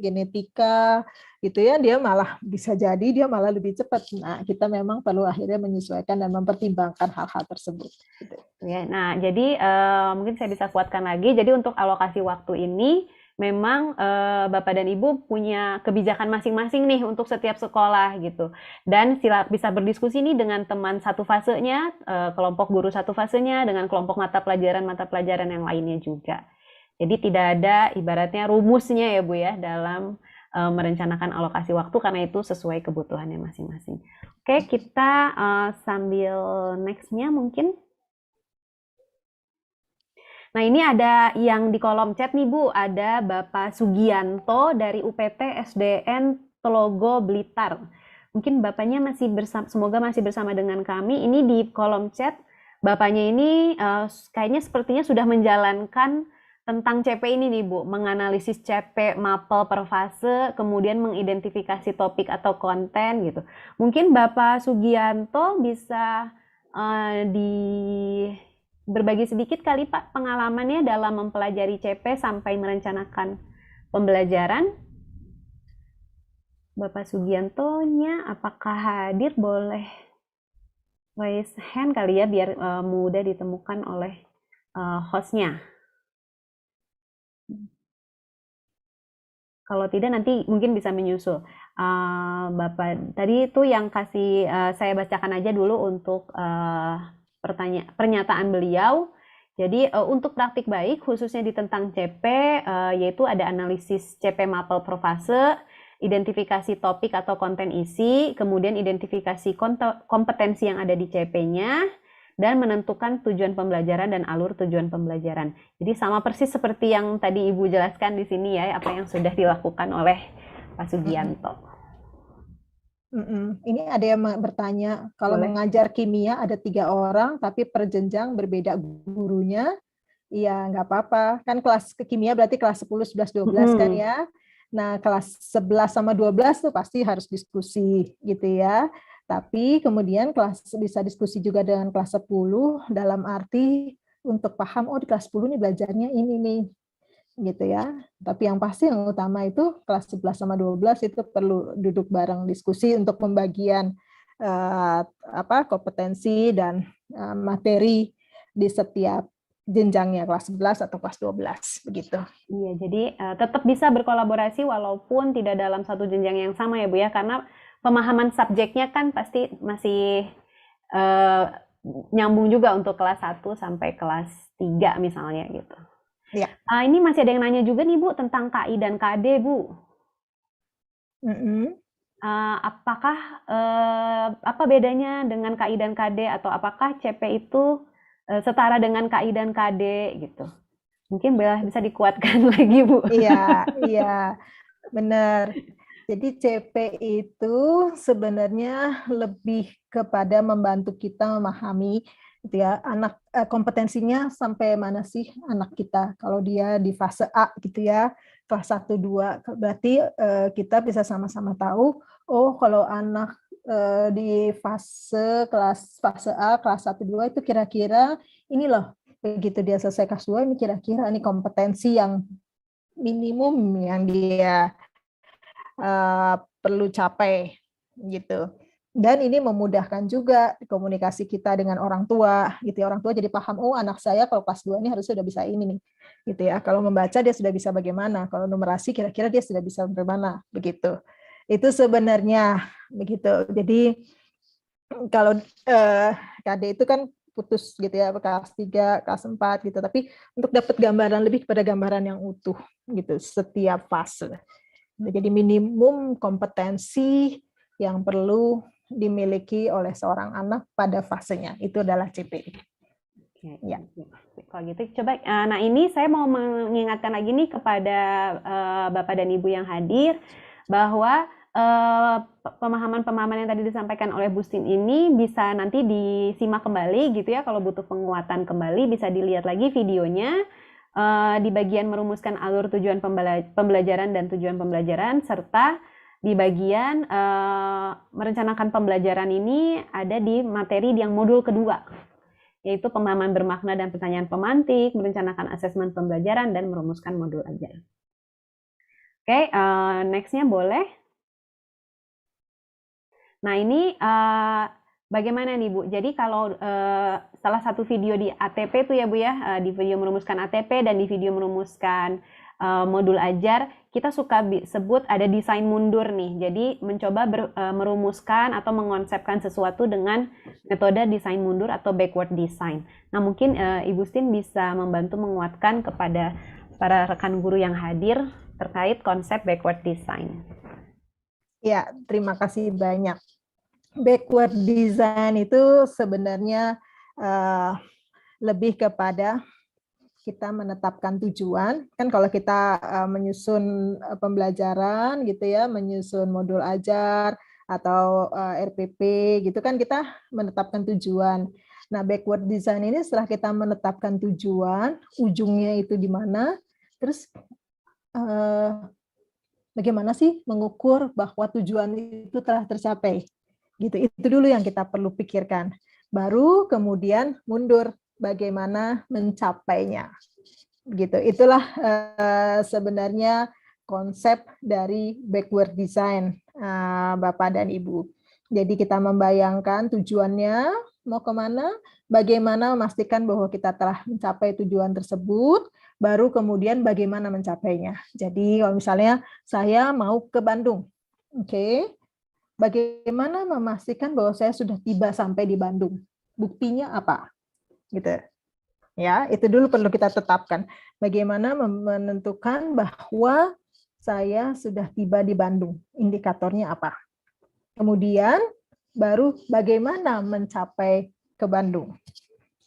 genetika gitu ya, dia malah bisa jadi dia malah lebih cepat. Nah, kita memang perlu akhirnya menyesuaikan dan mempertimbangkan hal-hal tersebut gitu. Ya, nah jadi mungkin saya bisa kuatkan lagi. Jadi untuk alokasi waktu ini memang Bapak dan Ibu punya kebijakan masing-masing nih untuk setiap sekolah gitu. Dan bisa berdiskusi nih dengan teman satu fasenya, kelompok guru satu fasenya, dengan kelompok mata pelajaran yang lainnya juga. Jadi tidak ada ibaratnya rumusnya ya Bu ya dalam merencanakan alokasi waktu, karena itu sesuai kebutuhannya masing-masing. Oke, kita sambil next-nya mungkin. Nah ini ada yang di kolom chat nih Bu, ada Bapak Sugianto dari UPT SDN Telogo Blitar. Mungkin Bapaknya semoga masih bersama dengan kami. Ini di kolom chat, Bapaknya ini kayaknya sepertinya sudah menjalankan tentang CP ini nih Bu, menganalisis CP mapel per fase, kemudian mengidentifikasi topik atau konten gitu. Mungkin Bapak Sugianto bisa berbagi sedikit kali Pak pengalamannya dalam mempelajari CP sampai merencanakan pembelajaran. Bapak Sugianto-nya apakah hadir? Boleh raise hand kali ya, biar mudah ditemukan oleh hostnya. Kalau tidak nanti mungkin bisa menyusul. Bapak tadi itu yang saya bacakan aja dulu untuk pernyataan beliau. Jadi untuk praktik baik khususnya di tentang CP, yaitu ada analisis CP mapel per fase, identifikasi topik atau konten isi, kemudian identifikasi kompetensi yang ada di CP-nya, dan menentukan tujuan pembelajaran dan alur tujuan pembelajaran. Jadi sama persis seperti yang tadi Ibu jelaskan di sini ya, apa yang sudah dilakukan oleh Pak Sugianto. Ini ada yang bertanya, kalau Boleh. mengajar kimia ada 3 orang, tapi per jenjang berbeda gurunya, iya nggak apa-apa. Kan kelas kimia berarti kelas 10, 11, 12 kan ya. Nah, kelas 11 sama 12 tuh pasti harus diskusi gitu ya. Tapi kemudian kelas bisa diskusi juga dengan kelas 10 dalam arti untuk paham, oh di kelas 10 nih belajarnya ini nih, gitu ya. Tapi yang pasti yang utama itu kelas 11 sama 12 itu perlu duduk bareng diskusi untuk pembagian kompetensi dan materi di setiap jenjangnya, kelas 11 atau kelas 12 begitu. Iya, jadi tetap bisa berkolaborasi walaupun tidak dalam satu jenjang yang sama ya Bu ya, karena pemahaman subjeknya kan pasti masih nyambung juga untuk kelas 1 sampai kelas 3 misalnya gitu. Ya. Ini masih ada yang nanya juga nih Bu tentang KI dan KD Bu. Apakah apa bedanya dengan KI dan KD, atau apakah CP itu setara dengan KI dan KD gitu? Mungkin bisa dikuatkan lagi Bu. Iya, benar. Jadi CP itu sebenarnya lebih kepada membantu kita memahami gitu ya, anak kompetensinya sampai mana sih anak kita. Kalau dia di fase A gitu ya, kelas 1 2, berarti kita bisa sama-sama tahu, oh kalau anak di fase A kelas 1 2 itu kira-kira ini loh, begitu dia selesai kelas 2 ini kira-kira ini kompetensi yang minimum yang dia perlu capai gitu. Dan ini memudahkan juga komunikasi kita dengan orang tua gitu ya. Orang tua jadi paham, oh anak saya kalau kelas 2 ini harusnya sudah bisa ini nih gitu ya. Kalau membaca dia sudah bisa bagaimana, kalau numerasi kira-kira dia sudah bisa bagaimana begitu. Itu sebenarnya begitu. Jadi kalau KD itu kan putus gitu ya, kelas 3, kelas 4 gitu. Tapi untuk dapat gambaran lebih kepada gambaran yang utuh gitu setiap fase. Jadi minimum kompetensi yang perlu dimiliki oleh seorang anak pada fasenya itu adalah CP. Ya. Kalau gitu coba, nah ini saya mau mengingatkan lagi nih kepada Bapak dan Ibu yang hadir bahwa pemahaman-pemahaman yang tadi disampaikan oleh Bu Stin ini bisa nanti disimak kembali gitu ya. Kalau butuh penguatan kembali bisa dilihat lagi videonya di bagian merumuskan alur tujuan pembelajaran dan tujuan pembelajaran, serta di bagian merencanakan pembelajaran ini ada di materi yang modul kedua, yaitu pemahaman bermakna dan pertanyaan pemantik, merencanakan asesmen pembelajaran, dan merumuskan modul ajar. Oke, next-nya boleh. Nah ini bagaimana nih Bu? Jadi kalau salah satu video di ATP itu ya Bu ya, di video merumuskan ATP dan di video merumuskan modul ajar, kita suka sebut ada desain mundur nih. Jadi mencoba merumuskan atau mengonsepkan sesuatu dengan metode desain mundur atau backward design. Nah mungkin Ibu Stin bisa membantu menguatkan kepada para rekan guru yang hadir terkait konsep backward design. Ya, terima kasih banyak. Backward design itu sebenarnya lebih kepada kita menetapkan tujuan. Kan kalau kita menyusun pembelajaran gitu ya, menyusun modul ajar atau RPP gitu kan kita menetapkan tujuan. Nah, backward design ini setelah kita menetapkan tujuan, ujungnya itu di mana, terus bagaimana sih mengukur bahwa tujuan itu telah tercapai? Gitu. Itu dulu yang kita perlu pikirkan. Baru kemudian mundur bagaimana mencapainya. Gitu. Itulah sebenarnya konsep dari backward design, Bapak dan Ibu. Jadi kita membayangkan tujuannya mau kemana, bagaimana memastikan bahwa kita telah mencapai tujuan tersebut, baru kemudian bagaimana mencapainya. Jadi kalau misalnya saya mau ke Bandung, oke, bagaimana memastikan bahwa saya sudah tiba sampai di Bandung? Buktinya apa? Gitu. Ya, itu dulu perlu kita tetapkan. Bagaimana menentukan bahwa saya sudah tiba di Bandung? Indikatornya apa? Kemudian baru bagaimana mencapai ke Bandung?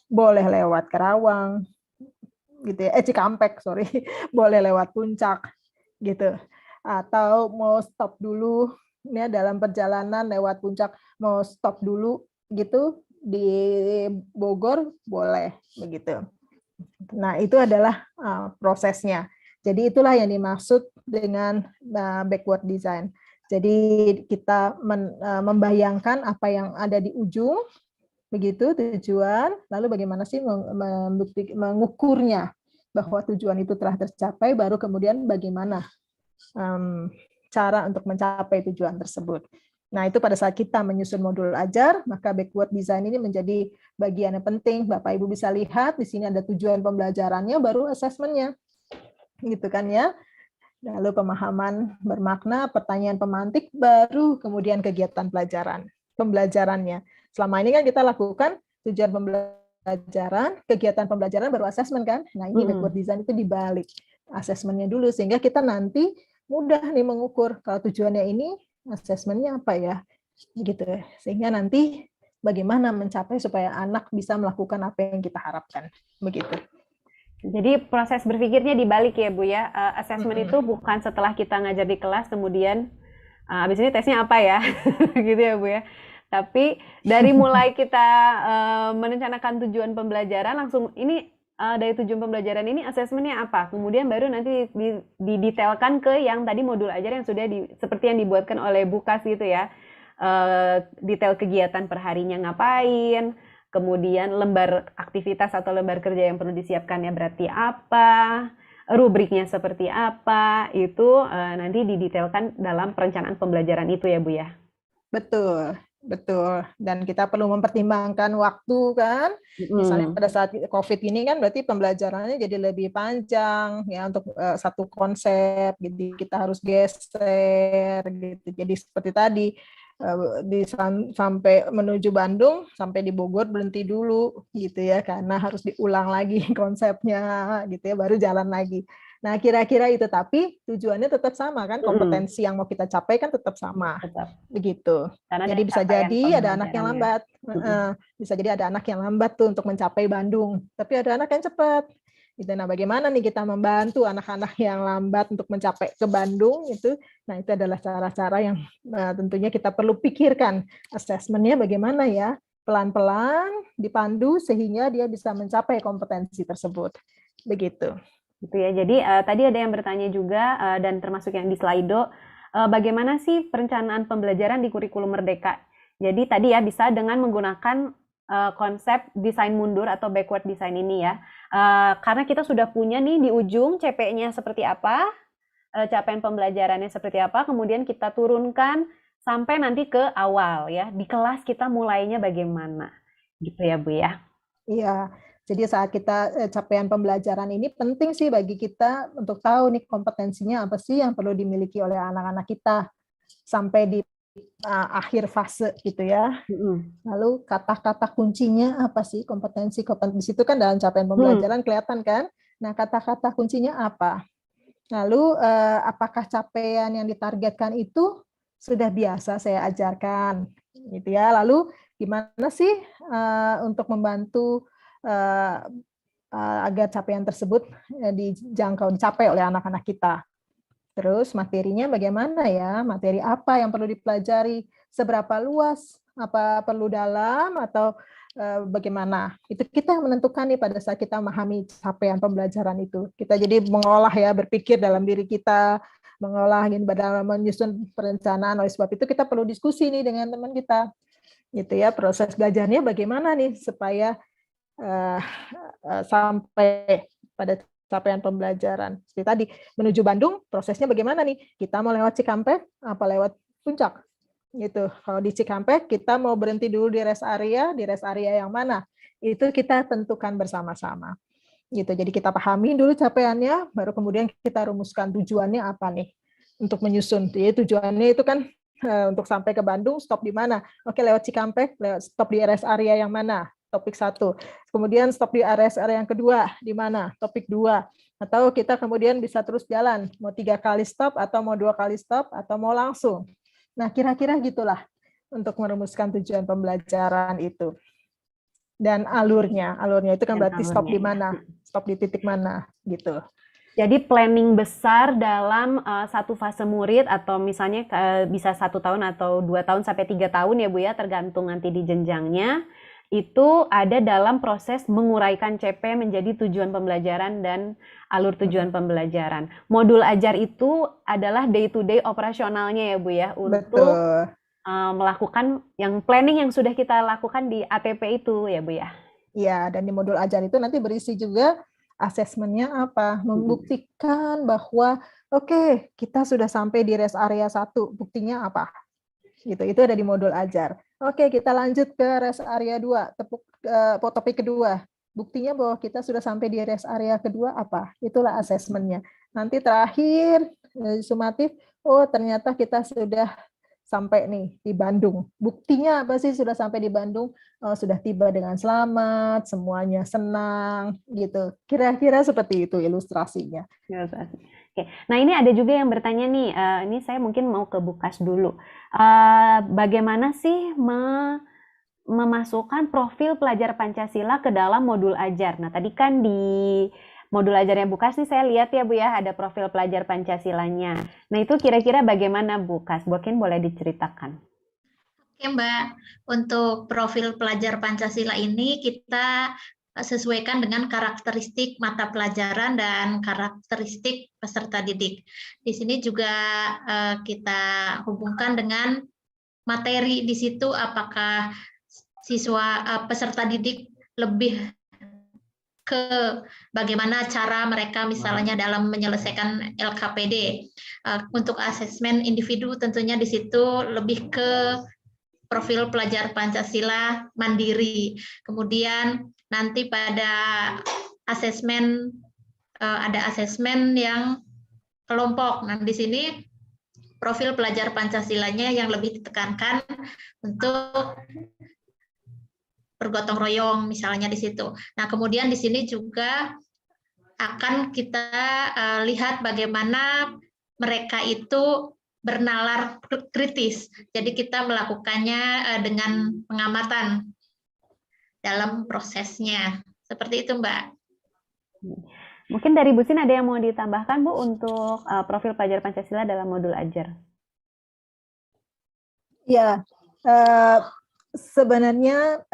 Boleh lewat Karawang, gitu ya. Cikampek, sorry. Boleh lewat Puncak, gitu. atau mau stop dulu ya dalam perjalanan lewat puncak, mau stop dulu gitu di Bogor boleh begitu. Nah, itu adalah prosesnya. Jadi itulah yang dimaksud dengan backward design. Jadi kita membayangkan apa yang ada di ujung, begitu tujuan, lalu bagaimana sih mengukurnya bahwa tujuan itu telah tercapai, baru kemudian bagaimana cara untuk mencapai tujuan tersebut. Nah, itu pada saat kita menyusun modul ajar, maka backward design ini menjadi bagian yang penting. Bapak Ibu bisa lihat di sini ada tujuan pembelajarannya, baru assessment-nya. Gitu kan ya. Lalu pemahaman bermakna, pertanyaan pemantik, baru kemudian kegiatan pembelajarannya. Selama ini kan kita lakukan tujuan pembelajaran, kegiatan pembelajaran baru assessment kan. Nah, ini backward design itu dibalik. Assessment-nya dulu sehingga kita nanti mudah nih mengukur kalau tujuannya ini, assessment-nya apa ya, gitu. Sehingga nanti bagaimana mencapai supaya anak bisa melakukan apa yang kita harapkan, begitu. Jadi proses berpikirnya dibalik ya Bu ya. Assessment itu bukan setelah kita ngajar di kelas kemudian habis ini tesnya apa ya, gitu ya Bu ya. Tapi dari mulai kita merencanakan tujuan pembelajaran langsung ini dari tujuan pembelajaran ini asesmennya apa, kemudian baru nanti didetailkan ke yang tadi modul ajar yang sudah seperti yang dibuatkan oleh Bukas gitu ya, detail kegiatan perharinya ngapain, kemudian lembar aktivitas atau lembar kerja yang perlu disiapkannya berarti apa, rubriknya seperti apa, itu nanti didetailkan dalam perencanaan pembelajaran itu ya Bu ya. Betul. Betul, dan kita perlu mempertimbangkan waktu kan, misalnya pada saat COVID ini kan berarti pembelajarannya jadi lebih panjang ya untuk satu konsep, jadi kita harus geser gitu. Jadi seperti tadi sampai menuju Bandung, sampai di Bogor berhenti dulu gitu ya, karena harus diulang lagi konsepnya gitu ya, baru jalan lagi. Nah, kira-kira itu, tapi tujuannya tetap sama kan, kompetensi yang mau kita capai kan tetap sama. Tetap. Begitu. Karena jadi bisa jadi ada anak yang lambat. Bisa jadi ada anak yang lambat tuh untuk mencapai Bandung, tapi ada anak yang cepat. Gitu. Nah, bagaimana nih kita membantu anak-anak yang lambat untuk mencapai ke Bandung itu? Nah, itu adalah cara-cara yang tentunya kita perlu pikirkan. Assessment-nya bagaimana ya? Pelan-pelan dipandu sehingga dia bisa mencapai kompetensi tersebut. Begitu. Gitu ya. Jadi tadi ada yang bertanya juga dan termasuk yang di Slido, bagaimana sih perencanaan pembelajaran di kurikulum Merdeka? Jadi tadi ya bisa dengan menggunakan konsep desain mundur atau backward design ini ya. Karena kita sudah punya nih di ujung CP-nya seperti apa, capaian pembelajarannya seperti apa, kemudian kita turunkan sampai nanti ke awal ya. Di kelas kita mulainya bagaimana? Gitu ya Bu ya. Iya. Jadi saat kita capaian pembelajaran ini penting sih bagi kita untuk tahu nih kompetensinya apa sih yang perlu dimiliki oleh anak-anak kita sampai di akhir fase gitu ya. Lalu kata-kata kuncinya apa sih, kompetensi itu kan dalam capaian pembelajaran kelihatan kan. Nah, kata-kata kuncinya apa? Lalu apakah capaian yang ditargetkan itu sudah biasa saya ajarkan gitu ya. Lalu gimana sih untuk membantu agar capaian tersebut dicapai oleh anak-anak kita. Terus materinya bagaimana ya? Materi apa yang perlu dipelajari? Seberapa luas? Apa perlu dalam atau bagaimana? Itu kita yang menentukan nih pada saat kita memahami capaian pembelajaran itu. Kita jadi mengolah ya, berpikir dalam diri kita, mengolah dalam menyusun perencanaan. Oleh sebab itu kita perlu diskusi nih dengan teman kita. Gitu ya, proses belajarnya bagaimana nih supaya sampai pada capaian pembelajaran. Seperti tadi, menuju Bandung, prosesnya bagaimana nih? Kita mau lewat Cikampek, apa lewat Puncak? Gitu. Kalau di Cikampek, kita mau berhenti dulu di rest area yang mana? Itu kita tentukan bersama-sama. Gitu. Jadi kita pahami dulu capaiannya, baru kemudian kita rumuskan tujuannya apa nih untuk menyusun. Jadi tujuannya itu kan untuk sampai ke Bandung, stop di mana? Oke, lewat Cikampek, stop di rest area yang mana? Topik 1. Kemudian stop di rest area yang kedua, di mana? Topik 2. Atau kita kemudian bisa terus jalan, mau 3 kali stop, atau mau 2 kali stop, atau mau langsung. Nah, kira-kira gitulah untuk merumuskan tujuan pembelajaran itu. Dan alurnya itu kan berarti stop di mana? Stop di titik mana, gitu. Jadi planning besar dalam satu fase murid atau misalnya bisa 1 tahun atau 2 tahun sampai 3 tahun ya Bu ya, tergantung nanti di jenjangnya. Itu ada dalam proses menguraikan CP menjadi tujuan pembelajaran dan alur tujuan pembelajaran. Modul ajar itu adalah day to day operasionalnya ya Bu ya, untuk Betul. melakukan yang planning yang sudah kita lakukan di ATP itu ya Bu ya. Ya, dan di modul ajar itu nanti berisi juga asesmennya apa? Membuktikan bahwa oke, kita sudah sampai di rest area 1. Buktinya apa? Gitu. Itu ada di modul ajar. Oke, kita lanjut ke rest area 2, topik kedua. Buktinya bahwa kita sudah sampai di rest area kedua apa? Itulah asesmennya. Nanti terakhir sumatif, oh ternyata kita sudah sampai nih di Bandung. Buktinya apa sih sudah sampai di Bandung? Oh, sudah tiba dengan selamat, semuanya senang, gitu. Kira-kira seperti itu ilustrasinya. Oke. Nah ini ada juga yang bertanya nih, ini saya mungkin mau ke Bukas dulu. Bagaimana sih memasukkan profil pelajar Pancasila ke dalam modul ajar? Nah tadi kan di modul ajarnya Bukas nih saya lihat ya Bu ya, ada profil pelajar Pancasilanya. Nah itu kira-kira bagaimana Bukas? Mungkin boleh diceritakan. Oke Mbak, untuk profil pelajar Pancasila ini kita sesuaikan dengan karakteristik mata pelajaran dan karakteristik peserta didik. Di sini juga kita hubungkan dengan materi di situ, apakah siswa peserta didik lebih ke bagaimana cara mereka misalnya dalam menyelesaikan LKPD. Untuk asesmen individu tentunya di situ lebih ke profil pelajar Pancasila mandiri. Kemudian nanti pada asesmen ada asesmen yang kelompok. Nah, di sini profil pelajar Pancasilanya yang lebih ditekankan untuk bergotong royong misalnya di situ. Nah, kemudian di sini juga akan kita lihat bagaimana mereka itu bernalar kritis. Jadi kita melakukannya dengan pengamatan dalam prosesnya. Seperti itu, Mbak. Mungkin dari Bu Sin ada yang mau ditambahkan Bu untuk profil pelajar Pancasila dalam modul ajar? Ya, sebenarnya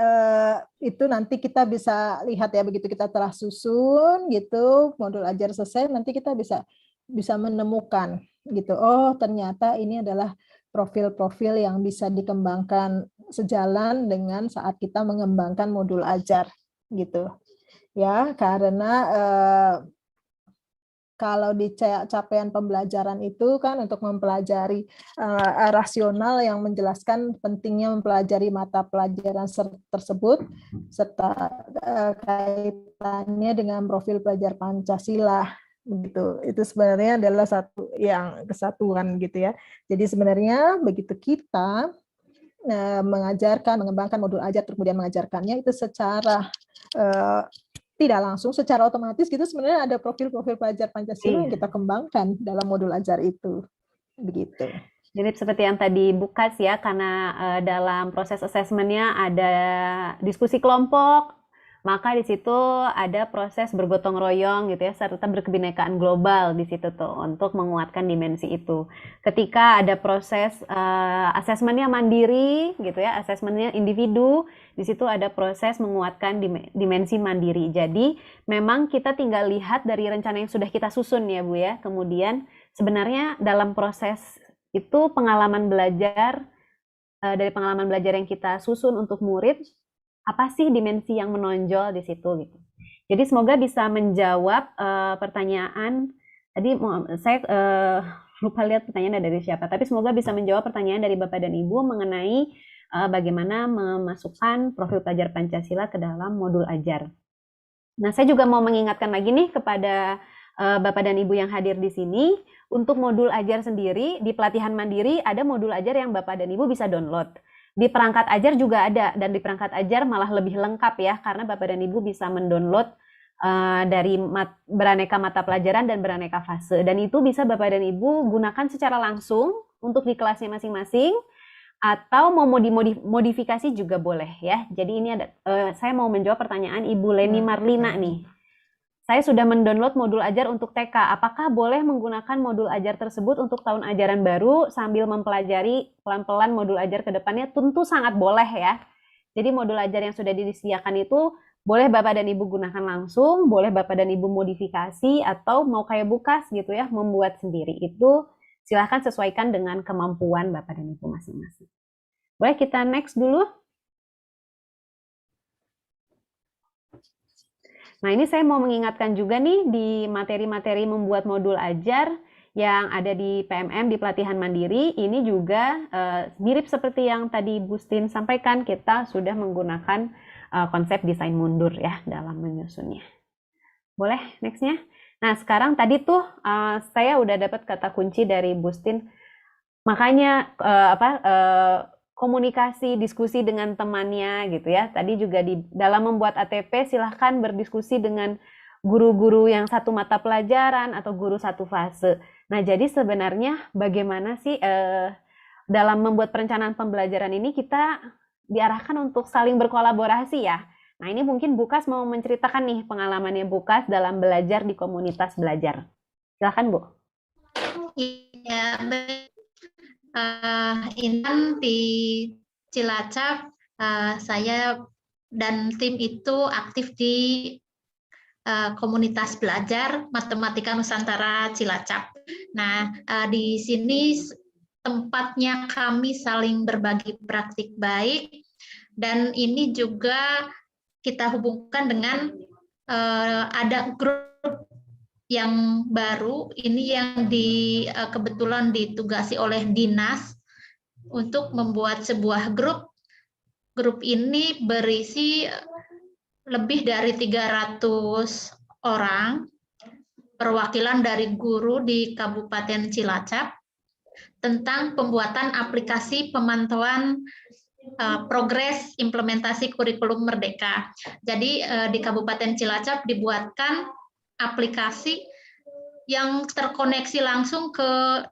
itu nanti kita bisa lihat ya, begitu kita telah susun gitu modul ajar selesai, nanti kita bisa menemukan gitu, oh ternyata ini adalah profil-profil yang bisa dikembangkan sejalan dengan saat kita mengembangkan modul ajar gitu ya, karena kalau di capaian pembelajaran itu kan untuk mempelajari rasional yang menjelaskan pentingnya mempelajari mata pelajaran tersebut serta kaitannya dengan profil pelajar Pancasila begitu. Itu sebenarnya adalah satu yang kesatuan gitu ya. Jadi sebenarnya begitu kita mengajarkan, mengembangkan modul ajar kemudian mengajarkannya itu secara tidak langsung, secara otomatis gitu sebenarnya ada profil-profil pelajar Pancasila yang kita kembangkan dalam modul ajar itu. Begitu. Jadi seperti yang tadi Bukas ya, karena dalam proses asesmennya ada diskusi kelompok, maka di situ ada proses bergotong royong gitu ya, serta berkebinekaan global di situ tuh untuk menguatkan dimensi itu. Ketika ada proses asesmennya mandiri gitu ya, asesmennya individu, di situ ada proses menguatkan dimensi mandiri. Jadi memang kita tinggal lihat dari rencana yang sudah kita susun ya Bu ya. Kemudian sebenarnya dalam proses itu pengalaman belajar, dari pengalaman belajar yang kita susun untuk murid, apa sih dimensi yang menonjol di situ gitu. Jadi semoga bisa menjawab pertanyaan tadi. Saya lupa lihat pertanyaannya dari siapa, tapi semoga bisa menjawab pertanyaan dari Bapak dan Ibu mengenai bagaimana memasukkan profil pelajar Pancasila ke dalam modul ajar. Nah, saya juga mau mengingatkan lagi nih kepada Bapak dan Ibu yang hadir di sini, untuk modul ajar sendiri di pelatihan mandiri ada modul ajar yang Bapak dan Ibu bisa download. Di perangkat ajar juga ada, dan di perangkat ajar malah lebih lengkap ya, karena Bapak dan Ibu bisa mendownload dari beraneka mata pelajaran dan beraneka fase. Dan itu bisa Bapak dan Ibu gunakan secara langsung untuk di kelasnya masing-masing, atau mau dimodifikasi juga boleh ya. Jadi ini ada, saya mau menjawab pertanyaan Ibu Leni Marlina nih. saya sudah mendownload modul ajar untuk TK. Apakah boleh menggunakan modul ajar tersebut untuk tahun ajaran baru sambil mempelajari pelan-pelan modul ajar ke depannya? Tentu sangat boleh ya. Jadi modul ajar yang sudah disediakan itu boleh Bapak dan Ibu gunakan langsung, boleh Bapak dan Ibu modifikasi, atau mau kayak Bukas gitu ya, membuat sendiri. Itu silahkan sesuaikan dengan kemampuan Bapak dan Ibu masing-masing. Boleh kita next dulu? Nah, ini saya mau mengingatkan juga nih di materi-materi membuat modul ajar yang ada di PMM, di pelatihan mandiri, ini juga mirip seperti yang tadi Bustin sampaikan, kita sudah menggunakan konsep desain mundur ya dalam menyusunnya. Boleh next-nya? Nah, sekarang tadi tuh saya udah dapat kata kunci dari Bustin, makanya komunikasi, diskusi dengan temannya gitu ya. Tadi juga di dalam membuat ATP silahkan berdiskusi dengan guru-guru yang satu mata pelajaran atau guru satu fase. Nah, jadi sebenarnya bagaimana sih dalam membuat perencanaan pembelajaran ini kita diarahkan untuk saling berkolaborasi ya. Nah, ini mungkin Bukas mau menceritakan nih pengalamannya Bukas dalam belajar di komunitas belajar. Silahkan, Bu. Iya, baik. Intan di Cilacap, saya dan tim itu aktif di komunitas belajar Matematika Nusantara Cilacap. Nah, di sini tempatnya kami saling berbagi praktik baik, dan ini juga kita hubungkan dengan ada grup yang baru, ini yang kebetulan ditugasi oleh dinas untuk membuat sebuah grup. Grup ini berisi lebih dari 300 orang, perwakilan dari guru di Kabupaten Cilacap, tentang pembuatan aplikasi pemantauan progres implementasi kurikulum Merdeka. Jadi di Kabupaten Cilacap dibuatkan aplikasi yang terkoneksi langsung ke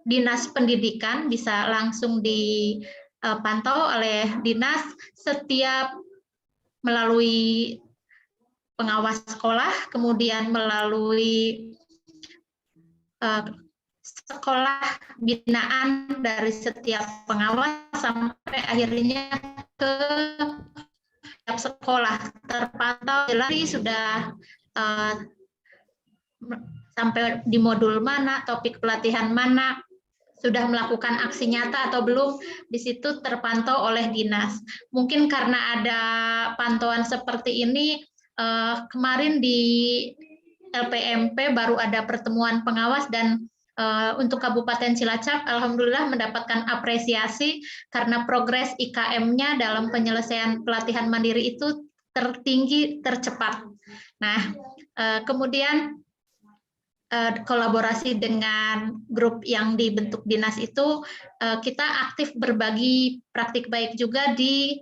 Dinas Pendidikan, bisa langsung dipantau oleh dinas setiap melalui pengawas sekolah, kemudian melalui sekolah binaan dari setiap pengawas, sampai akhirnya ke setiap sekolah terpantau jelas sudah sampai di modul mana, topik pelatihan mana, sudah melakukan aksi nyata atau belum, di situ terpantau oleh dinas. Mungkin karena ada pantauan seperti ini, kemarin di LPMP baru ada pertemuan pengawas, dan untuk Kabupaten Cilacap alhamdulillah mendapatkan apresiasi karena progres IKM-nya dalam penyelesaian pelatihan mandiri itu tertinggi, tercepat. Nah, kemudian kolaborasi dengan grup yang dibentuk dinas itu, kita aktif berbagi praktik baik juga di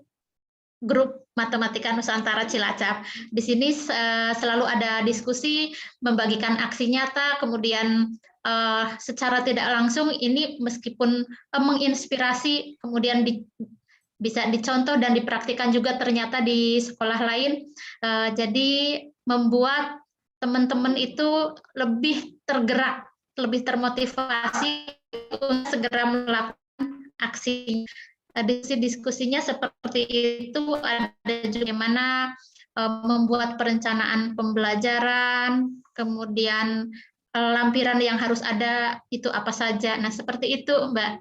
grup Matematika Nusantara Cilacap. Di sini selalu ada diskusi, membagikan aksi nyata, kemudian secara tidak langsung ini meskipun menginspirasi, kemudian bisa dicontoh dan dipraktikkan juga ternyata di sekolah lain. Jadi membuat teman-teman itu lebih tergerak, lebih termotivasi untuk segera melakukan aksi. Diskusinya seperti itu, ada juga bagaimana membuat perencanaan pembelajaran, kemudian lampiran yang harus ada itu apa saja. Nah, seperti itu, Mbak.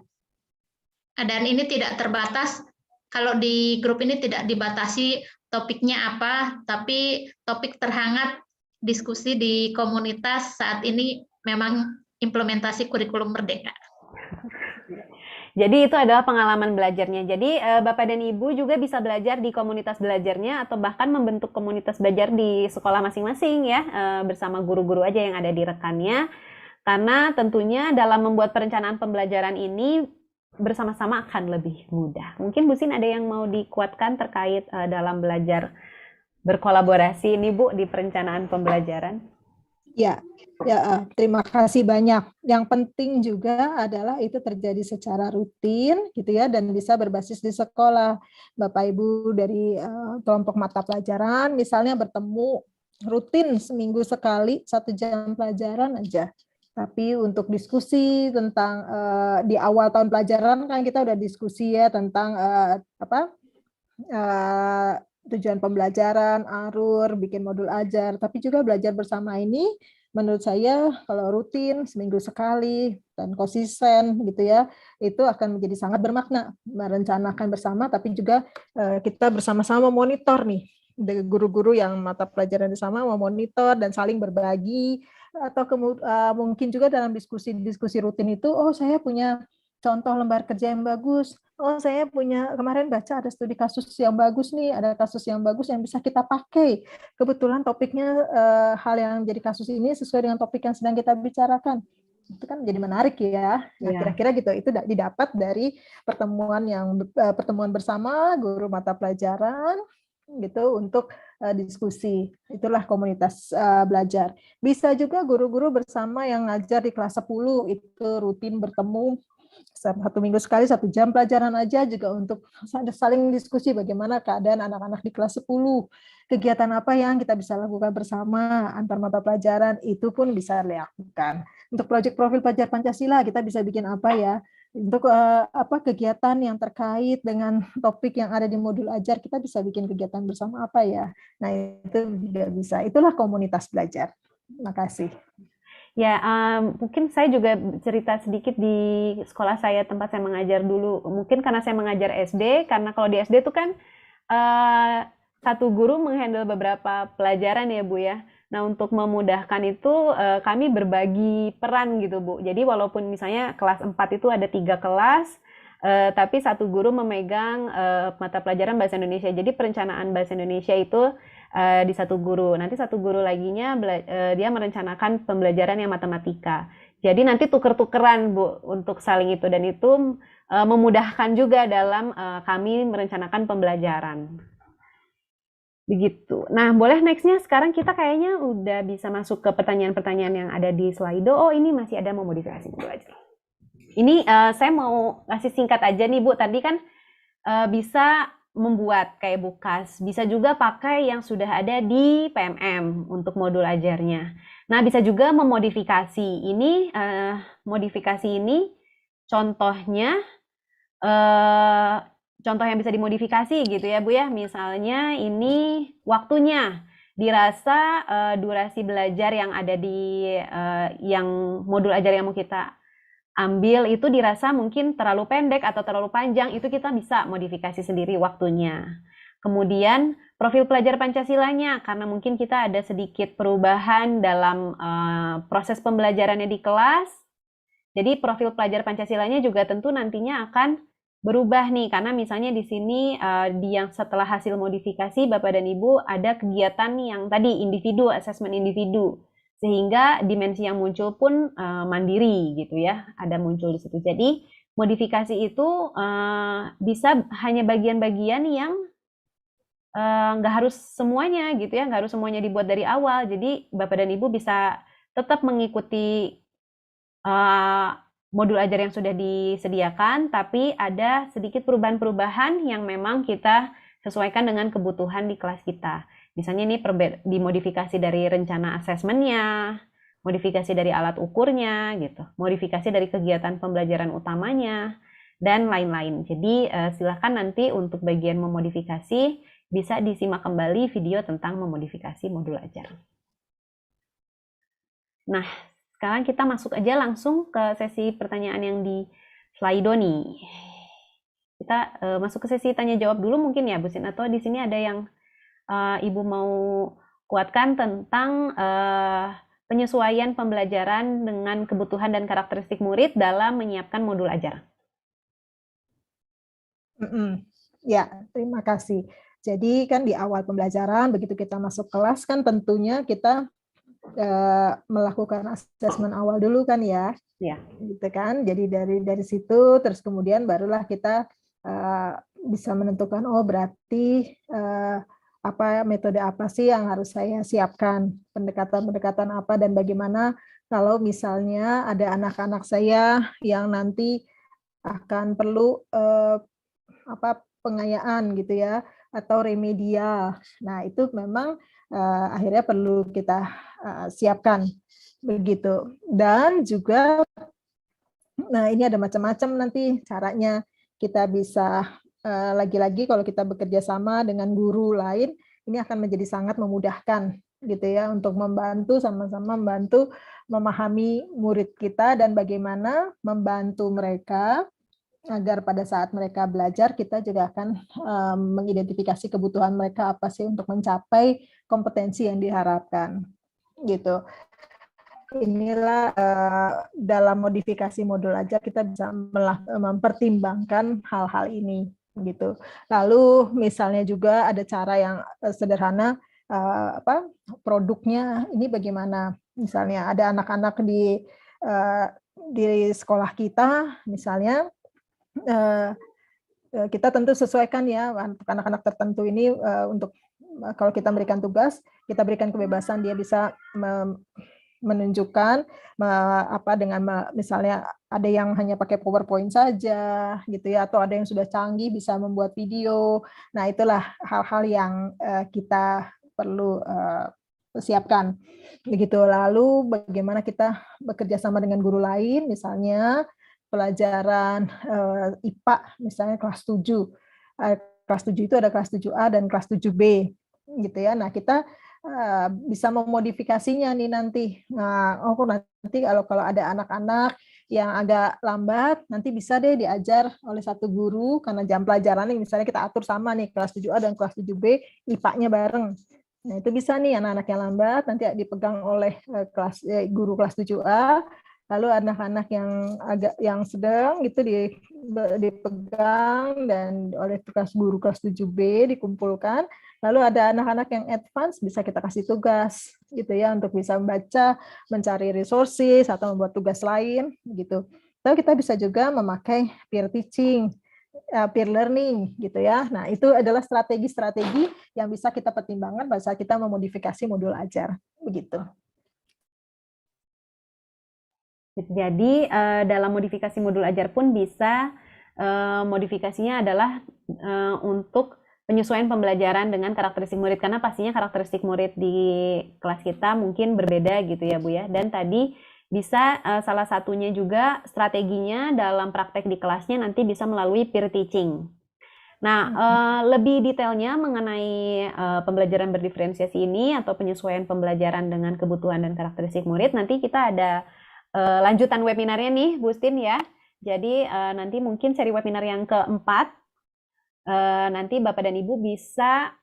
Dan ini tidak terbatas, kalau di grup ini tidak dibatasi topiknya apa, tapi topik terhangat diskusi di komunitas saat ini memang implementasi kurikulum Merdeka. Jadi itu adalah pengalaman belajarnya. Jadi Bapak dan Ibu juga bisa belajar di komunitas belajarnya, atau bahkan membentuk komunitas belajar di sekolah masing-masing ya, bersama guru-guru aja yang ada di rekannya. Karena tentunya dalam membuat perencanaan pembelajaran ini bersama-sama akan lebih mudah. Mungkin Bu Sin ada yang mau dikuatkan terkait dalam belajar berkolaborasi ini Bu di perencanaan pembelajaran? Ya, terima kasih banyak. Yang penting juga adalah itu terjadi secara rutin gitu ya, dan bisa berbasis di sekolah. Bapak Ibu dari kelompok mata pelajaran misalnya bertemu rutin seminggu sekali 1 jam pelajaran aja. Tapi untuk diskusi tentang di awal tahun pelajaran kan kita udah diskusi ya tentang tujuan pembelajaran, alur, bikin modul ajar. Tapi juga belajar bersama ini menurut saya kalau rutin seminggu sekali dan konsisten gitu ya, itu akan menjadi sangat bermakna merencanakan bersama, tapi juga kita bersama-sama monitor nih. Guru-guru yang mata pelajaran bersama memonitor dan saling berbagi, atau mungkin juga dalam diskusi rutin itu, oh saya punya contoh lembar kerja yang bagus, oh saya punya kemarin baca ada studi kasus yang bagus nih, ada kasus yang bagus yang bisa kita pakai. Kebetulan topiknya hal yang jadi kasus ini sesuai dengan topik yang sedang kita bicarakan. Itu kan jadi menarik ya. Nah, kira-kira gitu itu didapat dari pertemuan bersama guru mata pelajaran gitu untuk diskusi. Itulah komunitas belajar. Bisa juga guru-guru bersama yang ngajar di kelas 10 itu rutin bertemu 1 minggu sekali 1 jam pelajaran aja juga untuk saling diskusi bagaimana keadaan anak-anak di kelas 10. Kegiatan apa yang kita bisa lakukan bersama antar mata pelajaran itu pun bisa dilakukan. Untuk proyek profil pelajar Pancasila kita bisa bikin apa ya? Untuk kegiatan yang terkait dengan topik yang ada di modul ajar kita bisa bikin kegiatan bersama apa ya? Nah, itu juga bisa. Itulah komunitas belajar. Terima kasih. Ya, mungkin saya juga cerita sedikit di sekolah saya, tempat saya mengajar dulu. Mungkin karena saya mengajar SD, karena kalau di SD itu kan satu guru menghandle beberapa pelajaran ya Bu ya. Nah, untuk memudahkan itu kami berbagi peran gitu Bu. Jadi walaupun misalnya kelas 4 itu ada 3 kelas, tapi satu guru memegang mata pelajaran bahasa Indonesia. Jadi perencanaan bahasa Indonesia itu di satu guru. Nanti satu guru laginya dia merencanakan pembelajaran yang matematika. Jadi nanti tuker-tukeran Bu untuk saling itu, dan itu memudahkan juga dalam kami merencanakan pembelajaran. Begitu. Nah, boleh next-nya sekarang kita kayaknya udah bisa masuk ke pertanyaan-pertanyaan yang ada di Slido. Oh, ini masih ada memodifikasi modul ajar. Ini saya mau ngasih singkat aja nih Bu. Tadi kan bisa membuat kayak Bukas, bisa juga pakai yang sudah ada di PMM untuk modul ajarnya. Nah, bisa juga memodifikasi. Ini modifikasi ini contohnya contoh yang bisa dimodifikasi gitu ya Bu ya. Misalnya ini waktunya dirasa durasi belajar yang ada di yang modul ajar yang mau kita ambil itu dirasa mungkin terlalu pendek atau terlalu panjang, itu kita bisa modifikasi sendiri waktunya. Kemudian profil pelajar Pancasilanya, karena mungkin kita ada sedikit perubahan dalam proses pembelajarannya di kelas, jadi profil pelajar Pancasilanya juga tentu nantinya akan berubah nih, karena misalnya di sini di yang setelah hasil modifikasi Bapak dan Ibu ada kegiatan yang tadi individu, asesmen individu. Sehingga dimensi yang muncul pun mandiri gitu ya, ada muncul di situ. Jadi modifikasi itu bisa hanya bagian-bagian yang nggak harus semuanya gitu ya, nggak harus semuanya dibuat dari awal. Jadi Bapak dan Ibu bisa tetap mengikuti modul ajar yang sudah disediakan, tapi ada sedikit perubahan-perubahan yang memang kita sesuaikan dengan kebutuhan di kelas kita. Misalnya ini dimodifikasi dari rencana asesmennya, modifikasi dari alat ukurnya, gitu, modifikasi dari kegiatan pembelajaran utamanya, dan lain-lain. Jadi silakan nanti untuk bagian memodifikasi bisa disimak kembali video tentang memodifikasi modul ajar. Nah, sekarang kita masuk aja langsung ke sesi pertanyaan yang di Slido nih. Kita masuk ke sesi tanya jawab dulu mungkin ya Bu Sin, atau di sini ada yang Ibu mau kuatkan tentang penyesuaian pembelajaran dengan kebutuhan dan karakteristik murid dalam menyiapkan modul ajar. Ya, terima kasih. Jadi kan di awal pembelajaran, begitu kita masuk kelas kan tentunya kita melakukan asesmen awal dulu kan ya. Ya. Gitu kan. Jadi dari situ terus kemudian barulah kita bisa menentukan oh berarti metode apa sih yang harus saya siapkan, pendekatan apa, dan bagaimana kalau misalnya ada anak-anak saya yang nanti akan perlu pengayaan gitu ya, atau remedial. Nah, itu memang akhirnya perlu kita siapkan begitu. Dan juga nah ini ada macam-macam nanti caranya kita bisa lagi-lagi kalau kita bekerja sama dengan guru lain, ini akan menjadi sangat memudahkan gitu ya untuk membantu sama-sama membantu memahami murid kita dan bagaimana membantu mereka agar pada saat mereka belajar kita juga akan mengidentifikasi kebutuhan mereka apa sih untuk mencapai kompetensi yang diharapkan gitu. Inilah dalam modifikasi modul aja kita bisa mempertimbangkan hal-hal ini gitu. Lalu misalnya juga ada cara yang sederhana produknya ini bagaimana. Misalnya ada anak-anak di sekolah kita misalnya kita tentu sesuaikan ya untuk anak-anak tertentu ini untuk kalau kita berikan tugas, kita berikan kebebasan dia bisa menunjukkan dengan misalnya ada yang hanya pakai PowerPoint saja gitu ya, atau ada yang sudah canggih bisa membuat video. Nah, itulah hal-hal yang kita perlu siapkan begitu. Lalu bagaimana kita bekerja sama dengan guru lain, misalnya pelajaran IPA misalnya kelas 7. Kelas 7 itu ada kelas 7A dan kelas 7B gitu ya. Nah, kita bisa memodifikasinya nih nanti. Nah, nanti kalau ada anak-anak yang agak lambat, nanti bisa deh diajar oleh satu guru karena jam pelajarannya misalnya kita atur sama nih kelas 7A dan kelas 7B IPA-nya bareng. Nah, itu bisa nih anak-anak yang lambat nanti dipegang oleh guru kelas 7A, lalu anak-anak yang sedang gitu dipegang dan oleh guru kelas 7B dikumpulkan. Lalu ada anak-anak yang advance bisa kita kasih tugas gitu ya untuk bisa membaca, mencari resources atau membuat tugas lain gitu. Lalu kita bisa juga memakai peer teaching, peer learning gitu ya. Nah, itu adalah strategi-strategi yang bisa kita pertimbangkan pada saat kita memodifikasi modul ajar begitu. Jadi dalam modifikasi modul ajar pun bisa modifikasinya adalah untuk penyesuaian pembelajaran dengan karakteristik murid, karena pastinya karakteristik murid di kelas kita mungkin berbeda gitu ya Bu ya. Dan tadi bisa salah satunya juga strateginya dalam praktek di kelasnya nanti bisa melalui peer teaching. Nah, lebih detailnya mengenai pembelajaran berdiferensiasi ini atau penyesuaian pembelajaran dengan kebutuhan dan karakteristik murid, nanti kita ada lanjutan webinarnya nih Bu Ustin ya. Jadi nanti mungkin seri webinar yang keempat, nanti Bapak dan Ibu bisa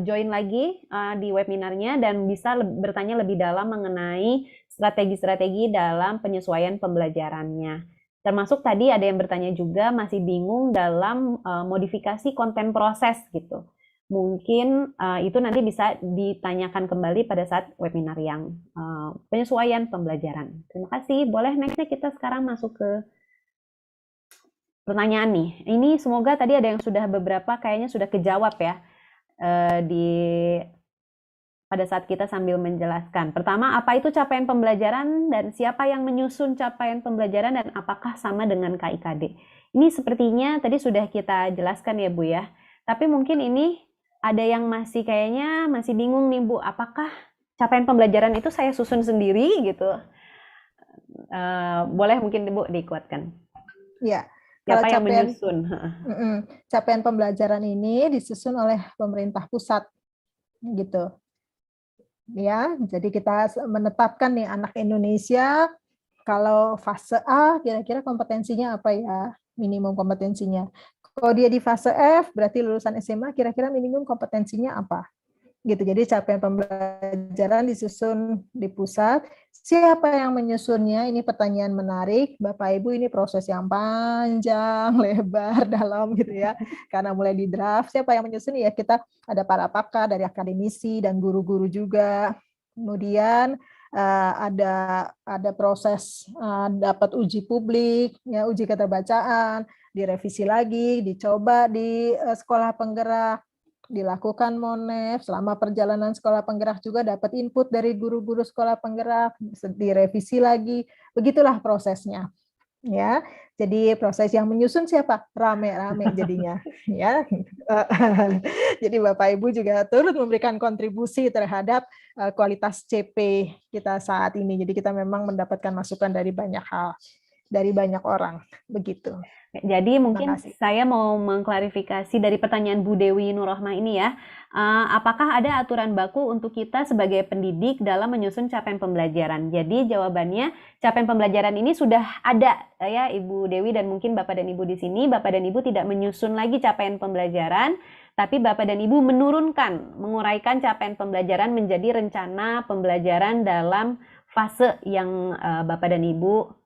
join lagi di webinarnya dan bisa bertanya lebih dalam mengenai strategi-strategi dalam penyesuaian pembelajarannya. Termasuk tadi ada yang bertanya juga masih bingung dalam modifikasi konten proses gitu. Mungkin itu nanti bisa ditanyakan kembali pada saat webinar yang penyesuaian pembelajaran. Terima kasih. Boleh nextnya kita sekarang masuk ke pertanyaan nih. Ini semoga tadi ada yang sudah beberapa kayaknya sudah kejawab ya pada saat kita sambil menjelaskan. Pertama, apa itu capaian pembelajaran dan siapa yang menyusun capaian pembelajaran dan apakah sama dengan KIKD? Ini sepertinya tadi sudah kita jelaskan ya Bu ya. Tapi mungkin ini ada yang kayaknya masih bingung nih Bu, apakah capaian pembelajaran itu saya susun sendiri gitu? Boleh mungkin Bu dikuatkan. Ya. Siapa yang menyusun? Capaian pembelajaran ini disusun oleh pemerintah pusat, gitu. Ya, jadi kita menetapkan nih anak Indonesia kalau fase A kira-kira kompetensinya apa ya, minimum kompetensinya. Kalau dia di fase F berarti lulusan SMA kira-kira minimum kompetensinya apa. Gitu. Jadi capaian pembelajaran disusun di pusat. Siapa yang menyusunnya? Ini pertanyaan menarik, Bapak Ibu. Ini proses yang panjang, lebar, dalam gitu ya. Karena mulai di draft, siapa yang menyusun? Ya kita ada para pakar dari akademisi dan guru-guru juga. Kemudian ada proses dapat uji publik, ya uji keterbacaan, direvisi lagi, dicoba di sekolah penggerak. Dilakukan monef, selama perjalanan sekolah penggerak juga dapat input dari guru-guru sekolah penggerak, direvisi lagi, begitulah prosesnya. ya. Jadi proses yang menyusun siapa? Rame-rame jadinya, ya. Jadi Bapak Ibu juga turut memberikan kontribusi terhadap kualitas CP kita saat ini. Jadi kita memang mendapatkan masukan dari banyak hal, dari banyak orang, begitu. Jadi mungkin kasih. saya mau mengklarifikasi dari pertanyaan Bu Dewi Nurrohmah ini ya. Apakah ada aturan baku untuk kita sebagai pendidik dalam menyusun capaian pembelajaran? Jadi jawabannya capaian pembelajaran ini sudah ada ya Ibu Dewi dan mungkin Bapak dan Ibu di sini. Bapak dan Ibu tidak menyusun lagi capaian pembelajaran, tapi Bapak dan Ibu menurunkan, menguraikan capaian pembelajaran menjadi rencana pembelajaran dalam fase yang Bapak dan Ibu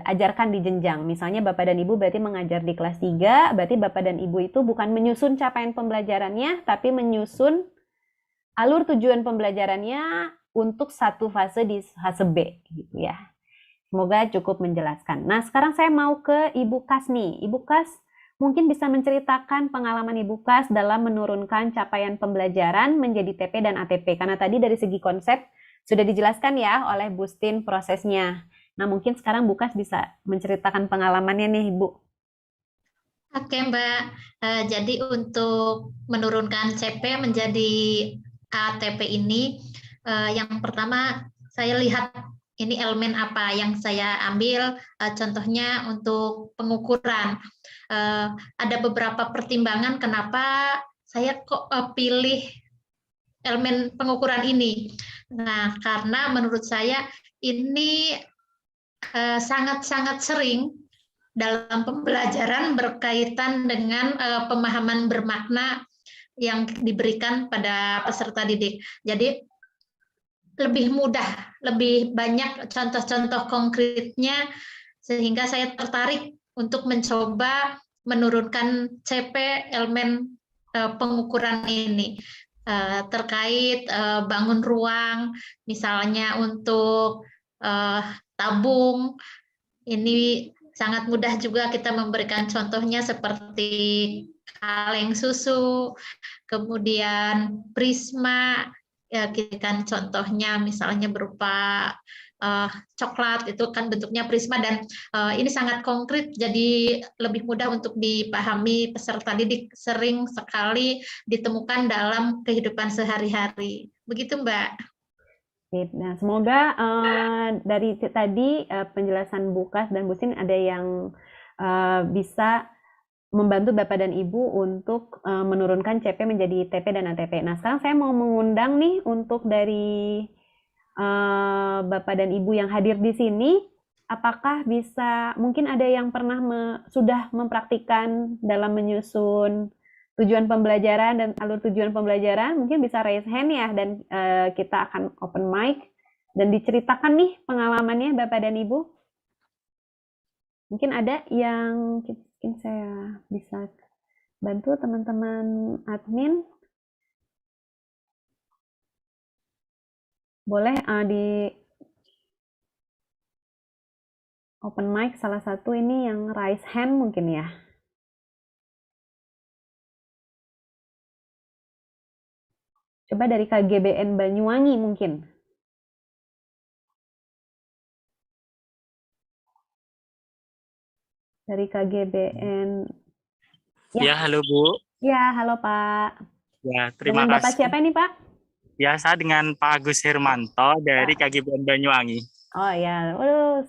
ajarkan di jenjang. Misalnya Bapak dan Ibu berarti mengajar di kelas 3, berarti Bapak dan Ibu itu bukan menyusun capaian pembelajarannya, tapi menyusun alur tujuan pembelajarannya untuk satu fase di fase B gitu ya. Semoga cukup menjelaskan. Nah, sekarang saya mau ke Ibu Kas nih. Ibu Kas mungkin bisa menceritakan pengalaman Ibu Kas dalam menurunkan capaian pembelajaran menjadi TP dan ATP. Karena tadi dari segi konsep sudah dijelaskan ya oleh Bustin prosesnya. Nah, mungkin sekarang Bu Kas bisa menceritakan pengalamannya nih, Ibu. Oke, Mbak. Jadi untuk menurunkan CP menjadi ATP ini, yang pertama saya lihat ini elemen apa yang saya ambil, contohnya untuk pengukuran. Ada beberapa pertimbangan kenapa saya kok pilih elemen pengukuran ini. Nah, karena menurut saya ini sangat-sangat sering dalam pembelajaran berkaitan dengan pemahaman bermakna yang diberikan pada peserta didik. Jadi lebih mudah, lebih banyak contoh-contoh konkretnya sehingga saya tertarik untuk mencoba menurunkan CP elemen pengukuran ini terkait bangun ruang, misalnya untuk tabung. Ini sangat mudah juga kita memberikan contohnya seperti kaleng susu, kemudian prisma, ya kita kan contohnya misalnya berupa coklat, itu kan bentuknya prisma dan ini sangat konkret, jadi lebih mudah untuk dipahami peserta didik, sering sekali ditemukan dalam kehidupan sehari-hari. Begitu, Mbak. Nah, semoga dari tadi penjelasan Bu Kas dan Bu Sin ada yang bisa membantu Bapak dan Ibu untuk menurunkan CP menjadi TP dan ATP. Nah, sekarang saya mau mengundang nih untuk dari Bapak dan Ibu yang hadir di sini, apakah bisa, mungkin ada yang pernah sudah mempraktikkan dalam menyusun tujuan pembelajaran dan alur tujuan pembelajaran, mungkin bisa raise hand ya, dan kita akan open mic dan diceritakan nih pengalamannya Bapak dan Ibu. Mungkin ada yang mungkin saya bisa bantu teman-teman admin. Boleh di open mic salah satu ini yang raise hand mungkin ya. Coba dari KGBN Banyuwangi mungkin. Dari KGBN. Ya, halo Bu. Ya, halo Pak. Ya, terima dengan kasih. Bapak siapa ini Pak? Ya, saya dengan Pak Agus Hermanto dari KGBN Banyuwangi. Oh ya,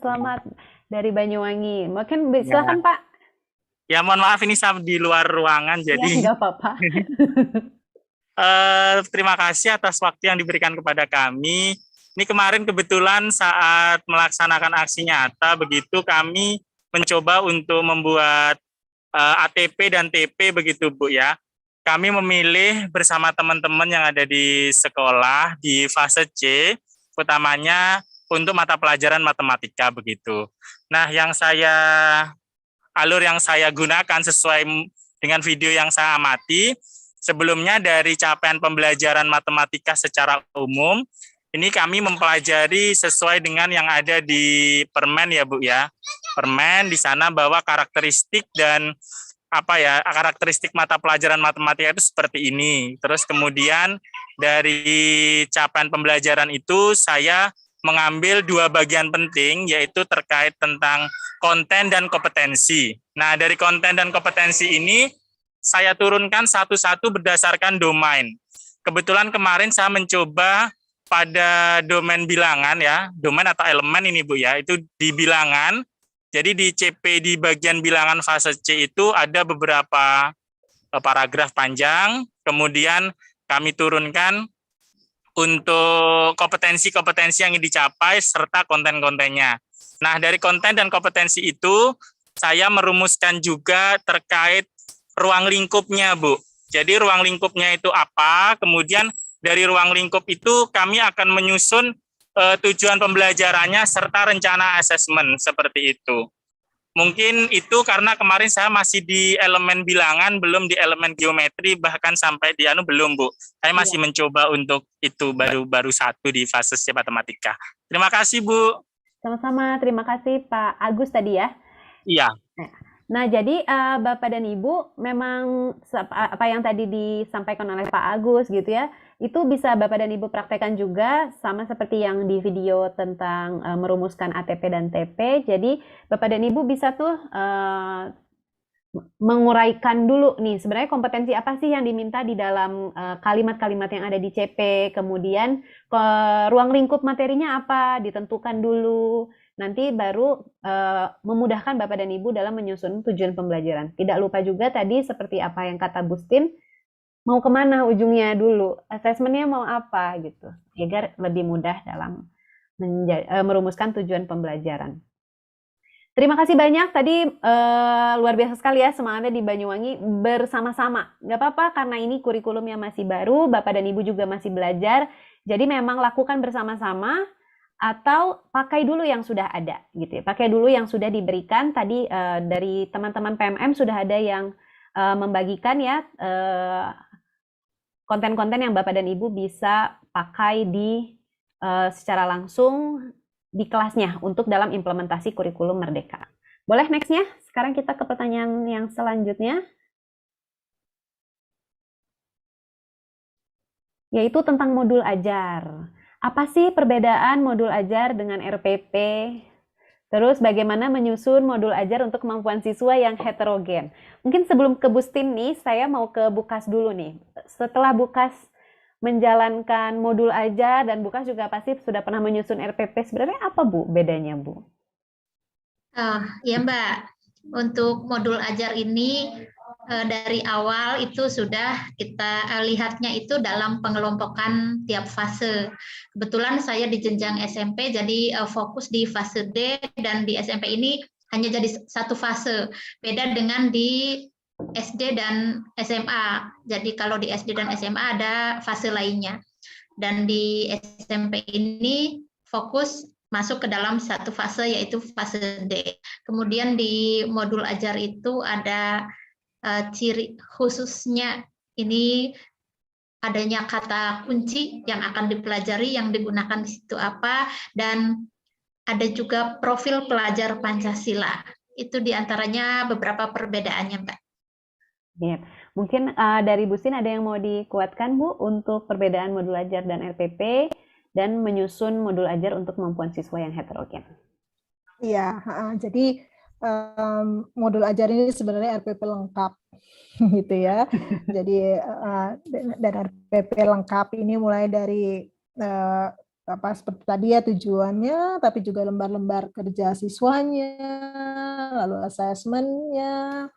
selamat dari Banyuwangi. Mungkin silakan Pak. Ya, mohon maaf ini saya di luar ruangan, jadi. Ya, nggak apa-apa. Terima kasih atas waktu yang diberikan kepada kami. Ini kemarin kebetulan saat melaksanakan aksi nyata, begitu kami mencoba untuk membuat ATP dan TP begitu Bu ya. Kami memilih bersama teman-teman yang ada di sekolah di fase C, utamanya untuk mata pelajaran matematika begitu. Nah, alur yang saya gunakan sesuai dengan video yang saya amati, sebelumnya dari capaian pembelajaran matematika secara umum, ini kami mempelajari sesuai dengan yang ada di permen ya Bu ya. Permen di sana bahwa karakteristik dan karakteristik mata pelajaran matematika itu seperti ini. Terus kemudian dari capaian pembelajaran itu saya mengambil dua bagian penting, yaitu terkait tentang konten dan kompetensi. Nah, dari konten dan kompetensi ini saya turunkan satu-satu berdasarkan domain. Kebetulan kemarin saya mencoba pada domain bilangan ya, domain atau elemen ini Bu ya, itu di bilangan. Jadi di CP di bagian bilangan fase C itu ada beberapa paragraf panjang, kemudian kami turunkan untuk kompetensi-kompetensi yang dicapai serta konten-kontennya. Nah, dari konten dan kompetensi itu saya merumuskan juga terkait ruang lingkupnya, Bu. Jadi ruang lingkupnya itu apa? Kemudian dari ruang lingkup itu kami akan menyusun tujuan pembelajarannya serta rencana asesmen seperti itu. Mungkin itu karena kemarin saya masih di elemen bilangan, belum di elemen geometri, bahkan sampai di belum, Bu. Saya masih mencoba untuk itu, baru satu di fase C matematika. Terima kasih, Bu. Sama-sama, terima kasih Pak Agus tadi ya. Iya. Nah, jadi Bapak dan Ibu memang apa yang tadi disampaikan oleh Pak Agus gitu ya, itu bisa Bapak dan Ibu praktekkan juga sama seperti yang di video tentang merumuskan ATP dan TP. Jadi Bapak dan Ibu bisa tuh menguraikan dulu nih sebenarnya kompetensi apa sih yang diminta di dalam kalimat-kalimat yang ada di CP, kemudian ruang lingkup materinya apa, ditentukan dulu. Nanti baru memudahkan Bapak dan Ibu dalam menyusun tujuan pembelajaran. Tidak lupa juga tadi seperti apa yang kata Bustin, mau kemana ujungnya dulu, asesmennya mau apa gitu, agar lebih mudah dalam merumuskan tujuan pembelajaran. Terima kasih banyak tadi, luar biasa sekali ya semangatnya di Banyuwangi bersama-sama. Nggak apa-apa karena ini kurikulumnya masih baru, Bapak dan Ibu juga masih belajar, jadi memang lakukan bersama-sama, atau pakai dulu yang sudah ada gitu ya. Pakai dulu yang sudah diberikan tadi dari teman-teman PMM sudah ada yang membagikan ya konten-konten yang Bapak dan Ibu bisa pakai di secara langsung di kelasnya untuk dalam implementasi kurikulum Merdeka. Boleh next-nya? Sekarang kita ke pertanyaan yang selanjutnya. Yaitu tentang modul ajar. Apa sih perbedaan modul ajar dengan RPP? Terus bagaimana menyusun modul ajar untuk kemampuan siswa yang heterogen? Mungkin sebelum ke Bustin nih, saya mau ke Bukas dulu nih. Setelah Bukas menjalankan modul ajar dan Bukas juga pasti sudah pernah menyusun RPP, sebenarnya apa Bu bedanya Bu? Ya Mbak, untuk modul ajar ini dari awal itu sudah kita lihatnya itu dalam pengelompokan tiap fase. Kebetulan saya di jenjang SMP jadi fokus di fase D, dan di SMP ini hanya jadi satu fase. Beda dengan di SD dan SMA. Jadi kalau di SD dan SMA ada fase lainnya. Dan di SMP ini fokus masuk ke dalam satu fase yaitu fase D. Kemudian di modul ajar itu ada ciri khususnya ini adanya kata kunci yang akan dipelajari, yang digunakan di situ apa, dan ada juga profil pelajar Pancasila. Itu diantaranya beberapa perbedaannya, Mbak. Ya. Mungkin dari Bustin ada yang mau dikuatkan Bu untuk perbedaan modul ajar dan RPP dan menyusun modul ajar untuk kemampuan siswa yang heterogen. Iya, jadi modul ajar ini sebenarnya RPP lengkap gitu ya. Jadi dan RPP lengkap ini mulai dari seperti tadi ya tujuannya, tapi juga lembar-lembar kerja siswanya, lalu asesmennya,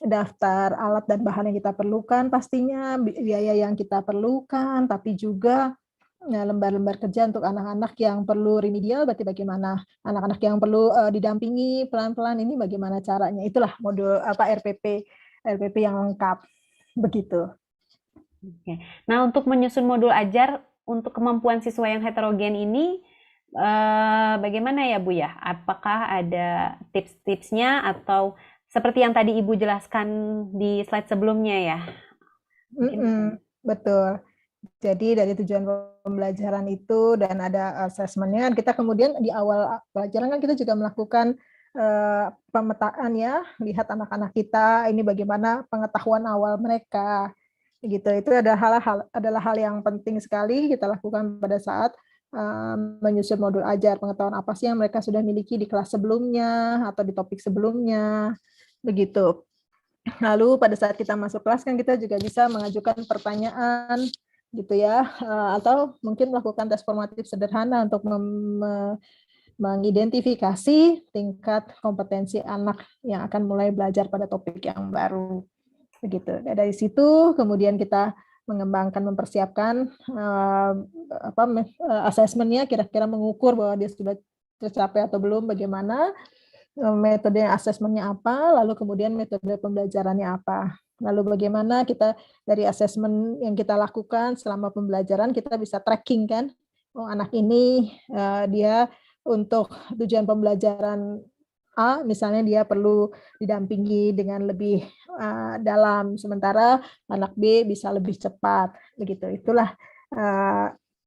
daftar alat dan bahan yang kita perlukan, pastinya biaya yang kita perlukan, tapi juga lembar-lembar kerja untuk anak-anak yang perlu remedial, berarti bagaimana anak-anak yang perlu didampingi pelan-pelan ini bagaimana caranya. Itulah modul RPP yang lengkap begitu. Oke. Nah, untuk menyusun modul ajar untuk kemampuan siswa yang heterogen ini bagaimana ya Bu ya? Apakah ada tips-tipsnya atau seperti yang tadi Ibu jelaskan di slide sebelumnya ya? Betul. Jadi dari tujuan pembelajaran itu dan ada asesmennya, kita kemudian di awal pelajaran kan kita juga melakukan pemetaan ya, lihat anak-anak kita ini bagaimana pengetahuan awal mereka, gitu. Itu adalah hal yang penting sekali kita lakukan pada saat menyusun modul ajar, pengetahuan apa sih yang mereka sudah miliki di kelas sebelumnya atau di topik sebelumnya, begitu. Lalu pada saat kita masuk kelas kan kita juga bisa mengajukan pertanyaan gitu ya, atau mungkin melakukan tes formatif sederhana untuk mengidentifikasi tingkat kompetensi anak yang akan mulai belajar pada topik yang baru. Begitu. Dari situ kemudian kita mengembangkan, mempersiapkan asesmennya, kira-kira mengukur bahwa dia sudah tercapai atau belum, bagaimana metode asesmennya apa, lalu kemudian metode pembelajarannya apa. Lalu bagaimana kita dari asesmen yang kita lakukan selama pembelajaran kita bisa tracking kan, oh anak ini dia untuk tujuan pembelajaran A, misalnya dia perlu didampingi dengan lebih dalam, sementara anak B bisa lebih cepat, begitu. Itulah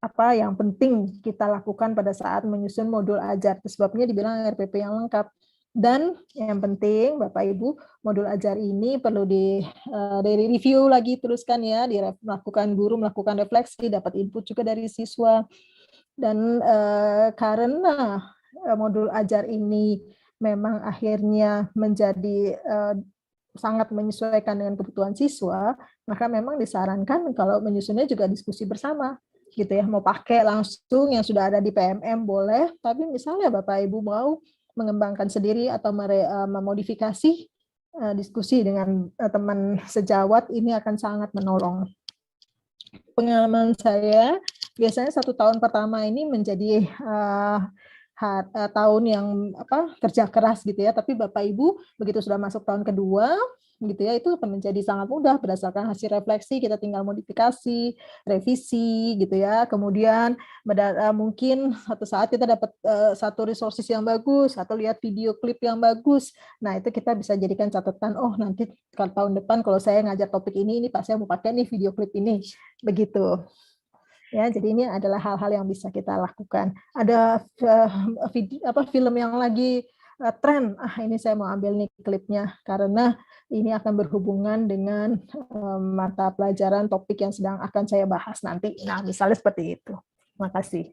apa yang penting kita lakukan pada saat menyusun modul ajar. Sebabnya dibilang RPP yang lengkap. Dan yang penting, Bapak Ibu, modul ajar ini perlu di review lagi terus kan ya, melakukan guru melakukan refleksi, dapat input juga dari siswa. Dan karena modul ajar ini memang akhirnya menjadi sangat menyesuaikan dengan kebutuhan siswa, maka memang disarankan kalau menyusunnya juga diskusi bersama, gitu ya. Mau pakai langsung yang sudah ada di PMM boleh, tapi misalnya Bapak Ibu mau mengembangkan sendiri atau memodifikasi, diskusi dengan teman sejawat ini akan sangat menolong. Pengalaman saya biasanya 1 tahun pertama ini menjadi tahun yang kerja keras gitu ya, tapi Bapak Ibu begitu sudah masuk tahun kedua gitu ya, itu akan menjadi sangat mudah berdasarkan hasil refleksi, kita tinggal modifikasi, revisi gitu ya. Kemudian mungkin satu saat kita dapat satu resources yang bagus atau lihat video klip yang bagus. Nah, itu kita bisa jadikan catatan, oh nanti tahun depan kalau saya ngajar topik ini pas saya mau pakai nih video klip ini. Begitu. Ya, jadi ini adalah hal-hal yang bisa kita lakukan. Ada film yang lagi tren, ini saya mau ambil nih klipnya karena ini akan berhubungan dengan mata pelajaran topik yang sedang akan saya bahas nanti. Nah, misalnya seperti itu. Terima kasih.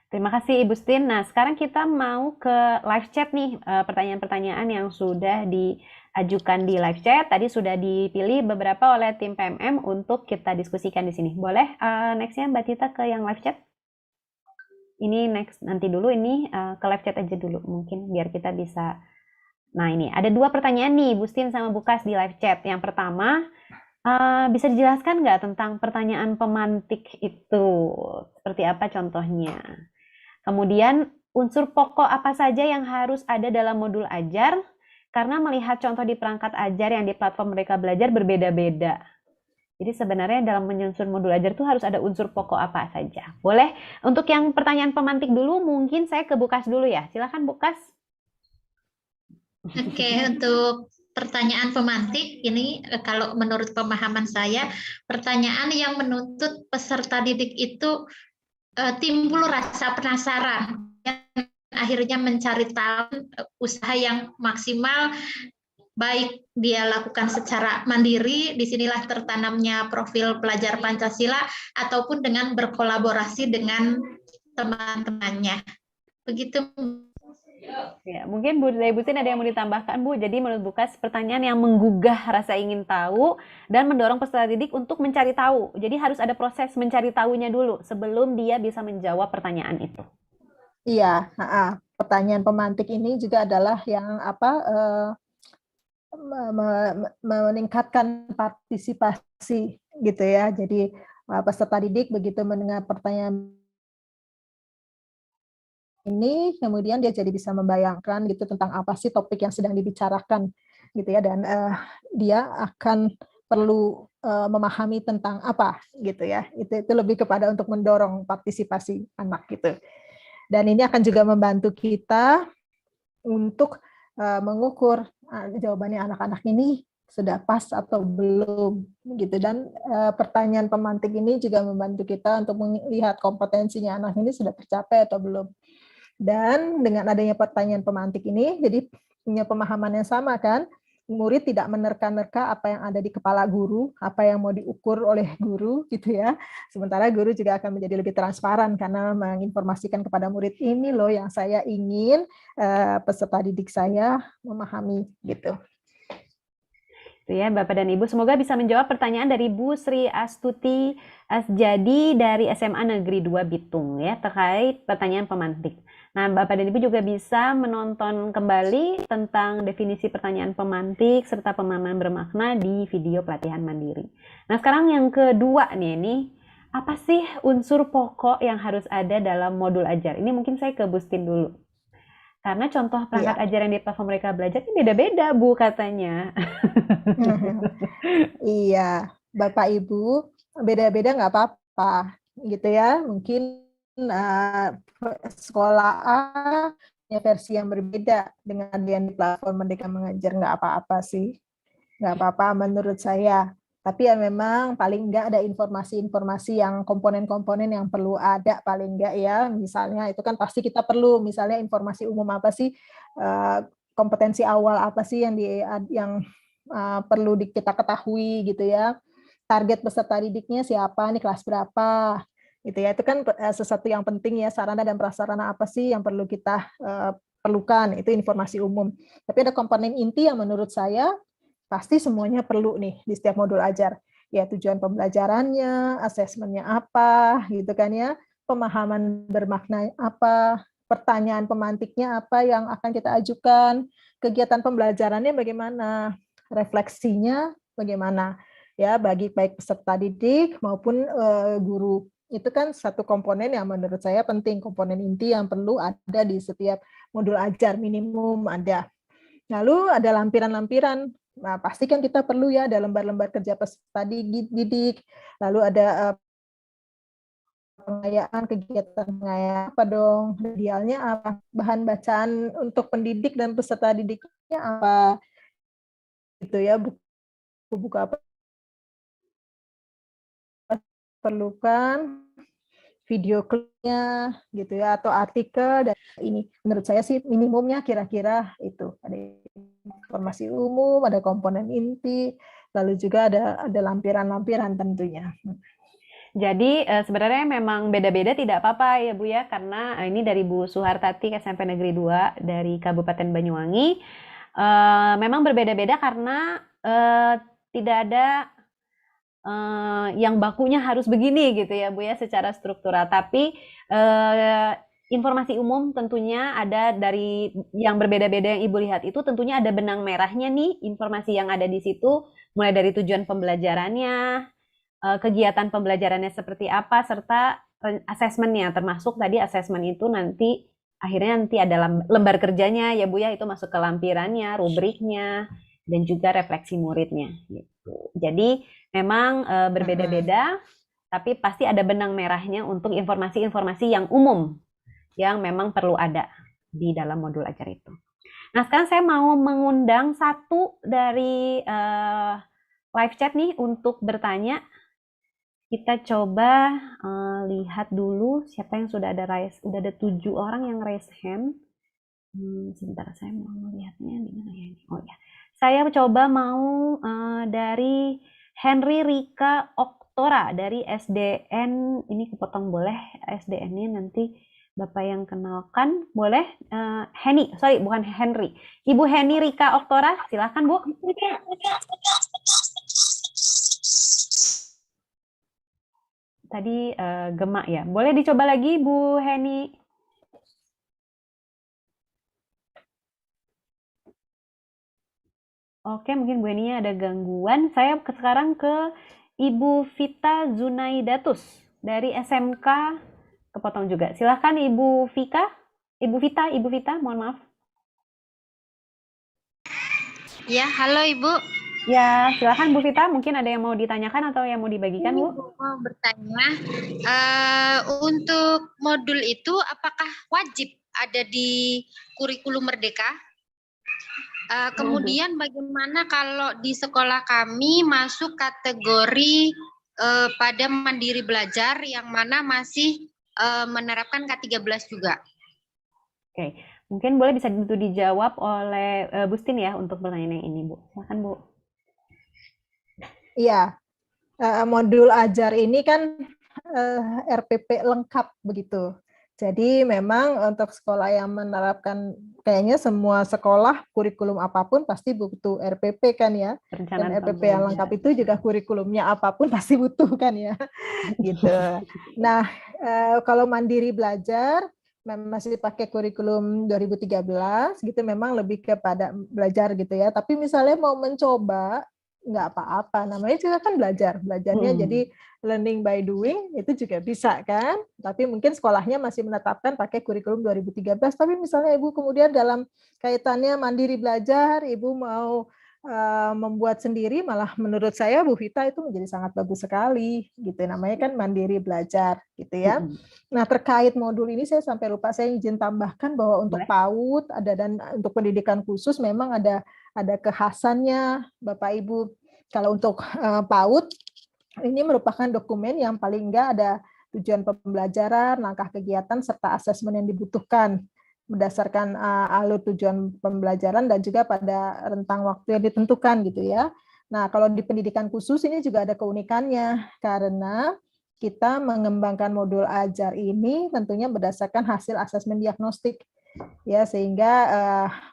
Terima kasih Ibu Stin. Nah, sekarang kita mau ke live chat nih, pertanyaan-pertanyaan yang sudah diajukan di live chat. Tadi sudah dipilih beberapa oleh tim PMM untuk kita diskusikan di sini. Boleh next-nya Mbak Tita ke yang live chat? Ini next, nanti dulu ini ke live chat aja dulu mungkin biar kita bisa. Nah, ini ada 2 pertanyaan nih Bu Stin sama Bu Kas di live chat. Yang pertama, bisa dijelaskan nggak tentang pertanyaan pemantik itu? Seperti apa contohnya? Kemudian, unsur pokok apa saja yang harus ada dalam modul ajar? Karena melihat contoh di perangkat ajar yang di platform Merdeka Belajar berbeda-beda. Jadi sebenarnya dalam menyusun modul ajar itu harus ada unsur pokok apa saja. Boleh? Untuk yang pertanyaan pemantik dulu, mungkin saya ke Bu Kas dulu ya. Silakan Bu Kas. Oke, untuk pertanyaan pemantik ini kalau menurut pemahaman saya, pertanyaan yang menuntut peserta didik itu timbul rasa penasaran, akhirnya mencari tahu usaha yang maksimal, baik dia lakukan secara mandiri, disinilah tertanamnya profil pelajar Pancasila, ataupun dengan berkolaborasi dengan teman-temannya. Begitu. Ya, mungkin Bu Stin ada yang mau ditambahkan Bu. Jadi menurut Bu Kas, pertanyaan yang menggugah rasa ingin tahu dan mendorong peserta didik untuk mencari tahu. Jadi harus ada proses mencari tahunya dulu sebelum dia bisa menjawab pertanyaan itu. Iya, pertanyaan pemantik ini juga adalah yang meningkatkan partisipasi gitu ya. Jadi peserta didik begitu mendengar pertanyaan ini, kemudian dia jadi bisa membayangkan gitu tentang apa sih topik yang sedang dibicarakan gitu ya, dan dia akan perlu memahami tentang apa gitu ya. Itu lebih kepada untuk mendorong partisipasi anak gitu. Dan ini akan juga membantu kita untuk mengukur jawabannya anak-anak ini sudah pas atau belum gitu. Dan pertanyaan pemantik ini juga membantu kita untuk melihat kompetensinya anak ini sudah tercapai atau belum. Dan dengan adanya pertanyaan pemantik ini jadi punya pemahaman yang sama kan, murid tidak menerka-nerka apa yang ada di kepala guru, apa yang mau diukur oleh guru gitu ya. Sementara guru juga akan menjadi lebih transparan karena menginformasikan kepada murid, ini loh yang saya ingin peserta didik saya memahami gitu. Itu ya Bapak dan Ibu, semoga bisa menjawab pertanyaan dari Bu Sri Astuti Asjadi dari SMA Negeri 2 Bitung ya, terkait pertanyaan pemantik. Nah, Bapak dan Ibu juga bisa menonton kembali tentang definisi pertanyaan pemantik serta pemahaman bermakna di video pelatihan mandiri. Nah, sekarang yang kedua nih, apa sih unsur pokok yang harus ada dalam modul ajar? Ini mungkin saya ke Bustin dulu. Karena contoh perangkat ajar yang di platform Merdeka Belajar ini beda-beda, Bu, katanya. Iya, Bapak Ibu, beda-beda nggak apa-apa gitu ya. Mungkin sekolah A punya versi yang berbeda dengan yang di platform Merdeka Mengajar, nggak apa-apa sih, nggak apa-apa menurut saya. Tapi ya memang paling nggak ada informasi-informasi yang komponen-komponen yang perlu ada paling nggak ya. Misalnya itu kan pasti kita perlu, misalnya informasi umum apa sih, kompetensi awal apa sih yang perlu kita ketahui gitu ya. Target peserta didiknya siapa, nih kelas berapa, gitu ya. Itu kan sesuatu yang penting ya, sarana dan prasarana apa sih yang perlu kita perlukan, itu informasi umum. Tapi ada komponen inti yang menurut saya pasti semuanya perlu nih di setiap modul ajar. Ya tujuan pembelajarannya, asesmennya apa, gitu kan ya, pemahaman bermakna apa, pertanyaan pemantiknya apa yang akan kita ajukan, kegiatan pembelajarannya bagaimana, refleksinya bagaimana, ya bagi baik peserta didik maupun guru. Itu kan satu komponen yang menurut saya penting, komponen inti yang perlu ada di setiap modul ajar, minimum ada. Lalu ada lampiran-lampiran. Nah, pasti kan kita perlu ya ada lembar-lembar kerja peserta didik, lalu ada pengayaan, kegiatan pengayaan apa dong, idealnya apa, bahan bacaan untuk pendidik dan peserta didiknya apa, gitu ya, buku-buku apa perlukan, video klipnya gitu ya, atau artikel. Dan ini menurut saya sih minimumnya kira-kira itu, ada informasi umum, ada komponen inti, lalu juga ada lampiran-lampiran tentunya. Jadi sebenarnya memang beda-beda tidak apa-apa ya Bu ya, karena ini dari Bu Suhartati SMP Negeri 2 dari Kabupaten Banyuwangi. Memang berbeda-beda karena tidak ada yang bakunya harus begini gitu ya Bu ya secara struktural. Tapi informasi umum tentunya ada dari yang berbeda-beda yang Ibu lihat itu tentunya ada benang merahnya nih, informasi yang ada di situ mulai dari tujuan pembelajarannya, kegiatan pembelajarannya seperti apa, serta asesmennya, termasuk tadi asesmen itu nanti akhirnya ada lembar kerjanya ya Bu ya, itu masuk ke lampirannya, rubriknya, dan juga refleksi muridnya gitu. Jadi memang berbeda-beda, tapi pasti ada benang merahnya untuk informasi-informasi yang umum yang memang perlu ada di dalam modul ajar itu. Nah, sekarang saya mau mengundang satu dari live chat nih untuk bertanya. Kita coba lihat dulu siapa yang sudah ada raise. Udah ada 7 orang yang raise hand. Sebentar, saya mau melihatnya di mana ya ini. Oh ya, saya coba mau dari Henry Rika Oktora dari SDN. Ini kepotong boleh SDN-nya nanti Bapak yang kenalkan boleh. Henny, sorry bukan Henry. Ibu Henny Rika Oktora, silakan Bu. Tadi gemak ya. Boleh dicoba lagi Bu Henny. Oke, mungkin Bu Henny ada gangguan. Saya sekarang ke Ibu Vita Zunaidatus dari SMK kepotong juga. Silahkan Ibu Vika. Ibu Vita, mohon maaf. Ya, halo Ibu. Ya, silahkan Bu Vita. Mungkin ada yang mau ditanyakan atau yang mau dibagikan, Bu? Mau bertanya, untuk modul itu apakah wajib ada di kurikulum Merdeka? Kemudian bagaimana kalau di sekolah kami masuk kategori pada mandiri belajar yang mana masih menerapkan K13 juga? Oke, Mungkin boleh bisa dijawab oleh Bustin ya untuk pertanyaan yang ini, Bu. Silakan, Bu. Iya, modul ajar ini kan RPP lengkap begitu. Jadi memang untuk sekolah yang menerapkan, kayaknya semua sekolah kurikulum apapun pasti butuh RPP kan ya. Dan RPP yang lengkap itu juga kurikulumnya apapun pasti butuh kan ya. Gitu. Nah, kalau mandiri belajar masih pakai kurikulum 2013 gitu, memang lebih kepada belajar gitu ya. Tapi misalnya mau mencoba, nggak apa-apa, namanya juga kan belajarnya jadi learning by doing itu juga bisa kan, tapi mungkin sekolahnya masih menetapkan pakai kurikulum 2013. Tapi misalnya Ibu kemudian dalam kaitannya mandiri belajar, Ibu mau membuat sendiri, malah menurut saya Bu Vita itu menjadi sangat bagus sekali gitu, namanya kan mandiri belajar gitu ya. Nah, terkait modul ini saya sampai lupa, saya izin tambahkan bahwa untuk PAUD ada, dan untuk pendidikan khusus memang ada kekhasannya Bapak Ibu. Kalau untuk PAUD ini merupakan dokumen yang paling enggak ada tujuan pembelajaran, langkah kegiatan serta asesmen yang dibutuhkan berdasarkan alur tujuan pembelajaran dan juga pada rentang waktu yang ditentukan gitu ya. Nah, kalau di pendidikan khusus ini juga ada keunikannya karena kita mengembangkan modul ajar ini tentunya berdasarkan hasil asesmen diagnostik ya, sehingga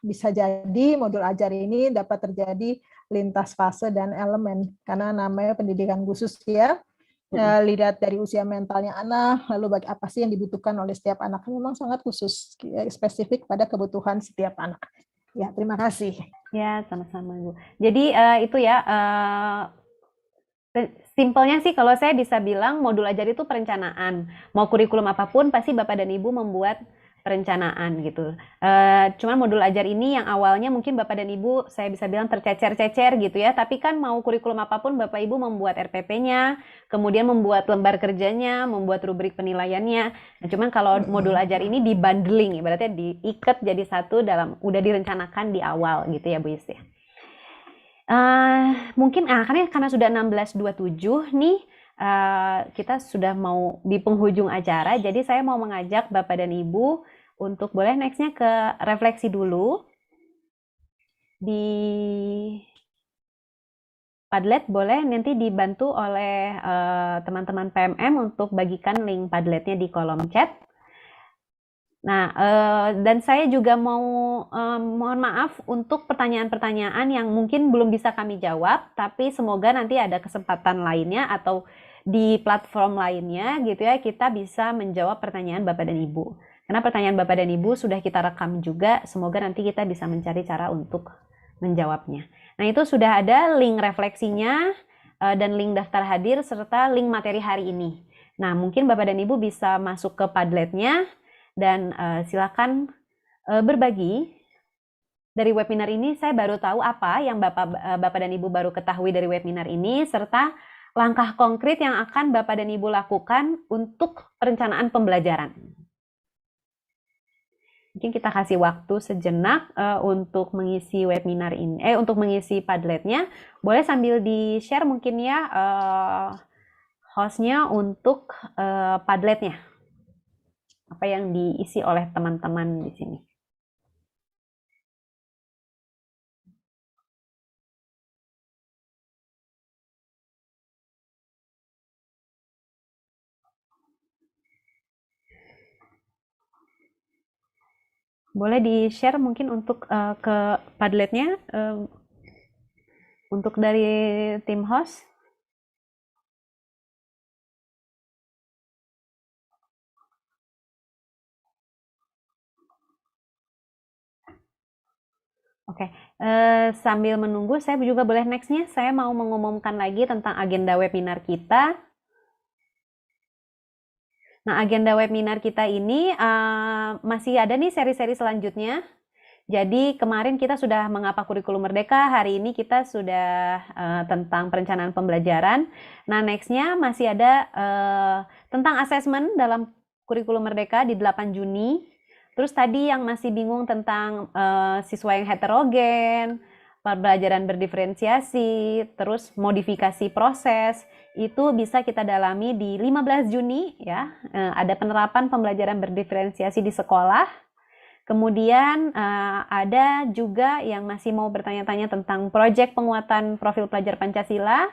bisa jadi modul ajar ini dapat terjadi lintas fase dan elemen karena namanya pendidikan khusus ya. Lihat dari usia mentalnya anak, lalu apa sih yang dibutuhkan oleh setiap anak, memang sangat khusus, spesifik pada kebutuhan setiap anak. Ya, terima kasih. Ya, sama-sama Bu. Jadi itu ya, simpelnya sih kalau saya bisa bilang modul ajar itu perencanaan. Mau kurikulum apapun pasti Bapak dan Ibu membuat perencanaan gitu. Cuman modul ajar ini yang awalnya mungkin Bapak dan Ibu saya bisa bilang tercecer-cecer gitu ya, tapi kan mau kurikulum apapun Bapak Ibu membuat RPP-nya, kemudian membuat lembar kerjanya, membuat rubrik penilaiannya. Nah, cuman kalau modul ajar ini di-bundling, berarti diikat jadi satu udah direncanakan di awal gitu ya Bu Is ya. Mungkin karena sudah 16.27 nih, kita sudah mau di penghujung acara, jadi saya mau mengajak Bapak dan Ibu untuk boleh nextnya ke refleksi dulu. Di Padlet boleh nanti dibantu oleh teman-teman PMM untuk bagikan link Padletnya di kolom chat. Nah, dan saya juga mohon maaf untuk pertanyaan-pertanyaan yang mungkin belum bisa kami jawab, tapi semoga nanti ada kesempatan lainnya atau di platform lainnya gitu ya, kita bisa menjawab pertanyaan Bapak dan Ibu. Karena pertanyaan Bapak dan Ibu sudah kita rekam juga, semoga nanti kita bisa mencari cara untuk menjawabnya. Nah, itu sudah ada link refleksinya dan link daftar hadir serta link materi hari ini. Nah, mungkin Bapak dan Ibu bisa masuk ke Padletnya dan silakan berbagi. Dari webinar ini saya baru tahu apa yang Bapak dan Ibu baru ketahui dari webinar ini, serta langkah konkret yang akan Bapak dan Ibu lakukan untuk perencanaan pembelajaran. Mungkin kita kasih waktu sejenak untuk mengisi webinar ini, untuk mengisi Padletnya. Boleh sambil di-share mungkin ya hostnya untuk Padletnya. Apa yang diisi oleh teman-teman di sini. Boleh di-share mungkin untuk ke Padletnya untuk dari tim host. Oke, sambil menunggu saya juga boleh nextnya, saya mau mengumumkan lagi tentang agenda webinar kita. Nah, agenda webinar kita ini masih ada nih seri-seri selanjutnya. Jadi kemarin kita sudah mengapa kurikulum merdeka, hari ini kita sudah tentang perencanaan pembelajaran. Nah, nextnya masih ada tentang asesmen dalam kurikulum merdeka di 8 Juni. Terus tadi yang masih bingung tentang siswa yang heterogen, pembelajaran berdiferensiasi, terus modifikasi proses, itu bisa kita dalami di 15 Juni ya. Ada penerapan pembelajaran berdiferensiasi di sekolah. Kemudian ada juga yang masih mau bertanya-tanya tentang proyek penguatan profil pelajar Pancasila.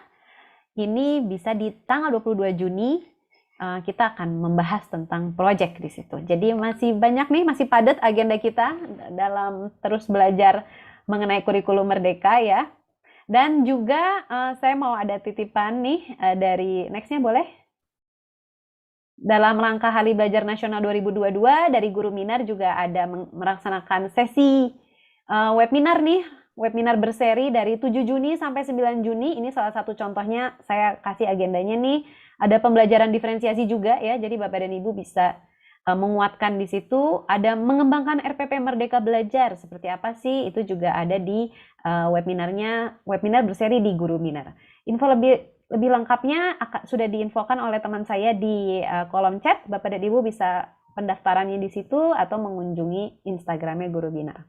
Ini bisa di tanggal 22 Juni kita akan membahas tentang proyek di situ. Jadi masih banyak nih, masih padat agenda kita dalam terus belajar mengenai kurikulum Merdeka ya. Dan juga saya mau ada titipan nih dari nextnya boleh? Dalam rangka Hari Belajar Nasional 2022 dari Guru Minar juga ada melaksanakan sesi webinar nih, webinar berseri dari 7 Juni sampai 9 Juni. Ini salah satu contohnya, saya kasih agendanya nih. Ada pembelajaran diferensiasi juga ya, jadi Bapak dan Ibu bisa menguatkan di situ. Ada mengembangkan RPP Merdeka Belajar, seperti apa sih? Itu juga ada di webinar berseri di Guru Minar. Info lebih lengkapnya sudah diinfokan oleh teman saya di kolom chat. Bapak dan Ibu bisa pendaftarannya di situ atau mengunjungi Instagramnya Guru Binar.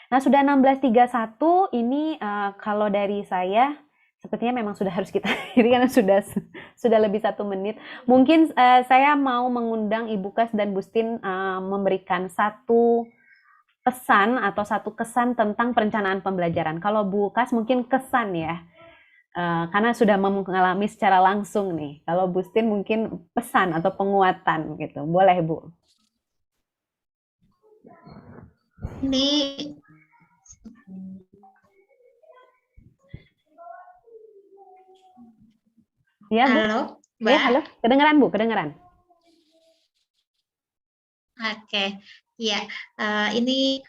Nah, sudah 16.31 ini kalau dari saya sepertinya memang sudah harus kita akhiri karena sudah lebih 1 menit. Mungkin saya mau mengundang Ibu Kas dan Bustin memberikan satu pesan atau satu kesan tentang perencanaan pembelajaran. Kalau Bu Kas mungkin kesan ya. Karena sudah mengalami secara langsung nih. Kalau Bustin mungkin pesan atau penguatan gitu. Boleh, Bu. Ini Ya, Bu. halo, Mbak. Ya, halo. Kedengeran, Bu? Kedengeran. Oke, ya, ini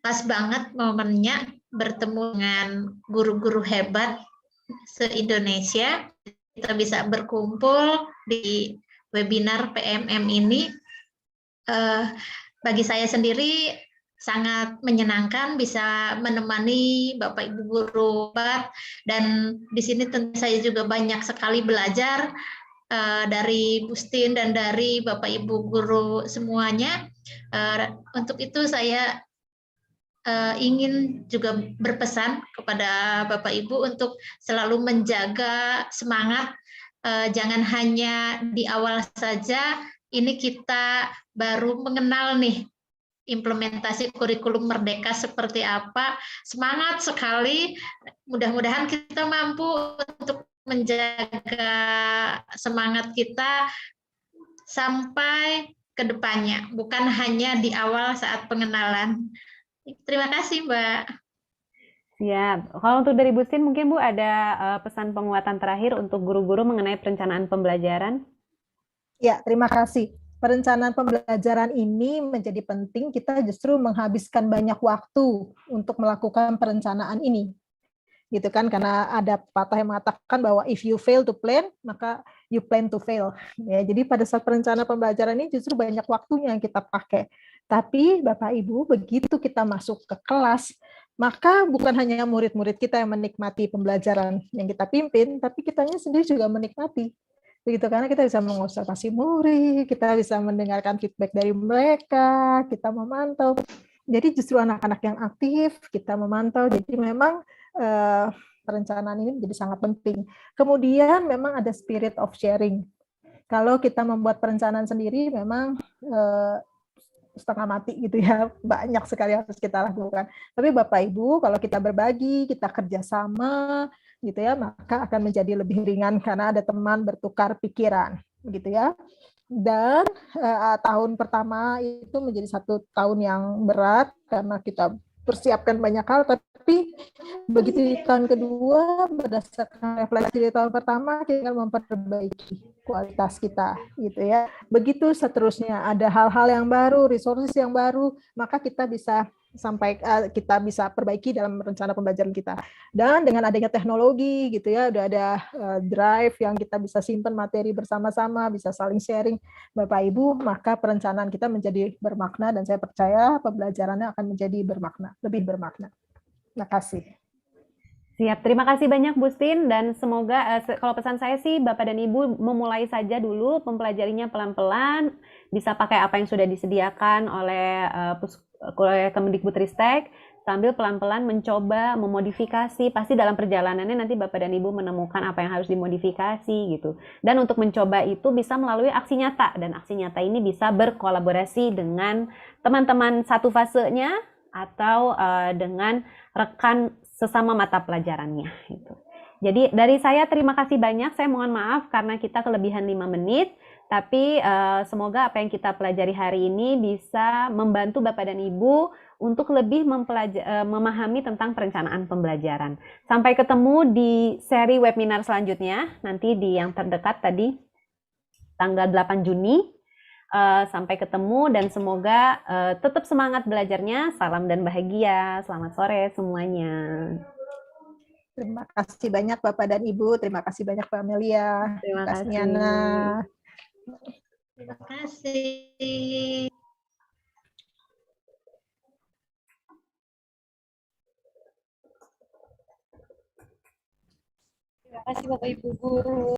pas banget momennya bertemu dengan guru-guru hebat se-Indonesia. Kita bisa berkumpul di webinar PMM ini. Bagi saya sendiri sangat menyenangkan bisa menemani Bapak Ibu guru hebat, dan di sini tentu saya juga banyak sekali belajar dari Bustin dan dari Bapak Ibu guru semuanya. Untuk itu saya ingin juga berpesan kepada Bapak Ibu untuk selalu menjaga semangat, jangan hanya di awal saja, ini kita baru mengenal nih implementasi kurikulum Merdeka seperti apa, semangat sekali, mudah-mudahan kita mampu untuk menjaga semangat kita sampai ke depannya, bukan hanya di awal saat pengenalan. Terima kasih, Mbak. Siap. Kalau untuk dari Bustin, mungkin Bu ada pesan penguatan terakhir untuk guru-guru mengenai perencanaan pembelajaran? Ya, terima kasih. Perencanaan pembelajaran ini menjadi penting, kita justru menghabiskan banyak waktu untuk melakukan perencanaan ini. Gitu kan, karena ada pepatah yang mengatakan bahwa if you fail to plan, maka you plan to fail. Ya, jadi pada saat perencanaan pembelajaran ini justru banyak waktunya yang kita pakai. Tapi Bapak Ibu, begitu kita masuk ke kelas, maka bukan hanya murid-murid kita yang menikmati pembelajaran yang kita pimpin, tapi kitanya sendiri juga menikmati. Begitu, karena kita bisa mengobservasi murid, kita bisa mendengarkan feedback dari mereka, kita memantau. Jadi justru anak-anak yang aktif, kita memantau. Jadi memang perencanaan ini menjadi sangat penting. Kemudian memang ada spirit of sharing. Kalau kita membuat perencanaan sendiri, memang setengah mati gitu ya, banyak sekali harus kita lakukan. Tapi Bapak Ibu, kalau kita berbagi, kita kerjasama, gitu ya, maka akan menjadi lebih ringan karena ada teman bertukar pikiran, gitu ya. Dan tahun pertama itu menjadi 1 tahun yang berat karena kita persiapkan banyak hal, tapi begitu di tahun kedua, berdasarkan refleksi di tahun pertama, kita akan memperbaiki kualitas kita, gitu ya. Begitu seterusnya, ada hal-hal yang baru, resources yang baru, maka kita bisa perbaiki dalam rencana pembelajaran kita. Dan dengan adanya teknologi, gitu ya, udah ada drive yang kita bisa simpan materi bersama-sama, bisa saling sharing, Bapak Ibu, maka perencanaan kita menjadi bermakna, dan saya percaya pembelajarannya akan menjadi bermakna, lebih bermakna. Terima kasih. Siap, terima kasih banyak Bustin, dan semoga kalau pesan saya sih Bapak dan Ibu memulai saja dulu mempelajarinya pelan-pelan, bisa pakai apa yang sudah disediakan oleh Kemendikbudristek, sambil pelan-pelan mencoba memodifikasi. Pasti dalam perjalanannya nanti Bapak dan Ibu menemukan apa yang harus dimodifikasi gitu. Dan untuk mencoba itu bisa melalui aksi nyata, dan aksi nyata ini bisa berkolaborasi dengan teman-teman satu fasenya atau dengan rekan sesama mata pelajarannya gitu. Jadi dari saya terima kasih banyak. Saya mohon maaf karena kita kelebihan 5 menit. Tapi semoga apa yang kita pelajari hari ini bisa membantu Bapak dan Ibu untuk lebih memahami tentang perencanaan pembelajaran. Sampai ketemu di seri webinar selanjutnya, nanti di yang terdekat tadi, tanggal 8 Juni. Sampai ketemu dan semoga tetap semangat belajarnya. Salam dan bahagia. Selamat sore semuanya. Terima kasih banyak Bapak dan Ibu. Terima kasih banyak Mbak Amelia. Terima kasih. Niana. Terima kasih. Terima kasih Bapak Ibu Guru.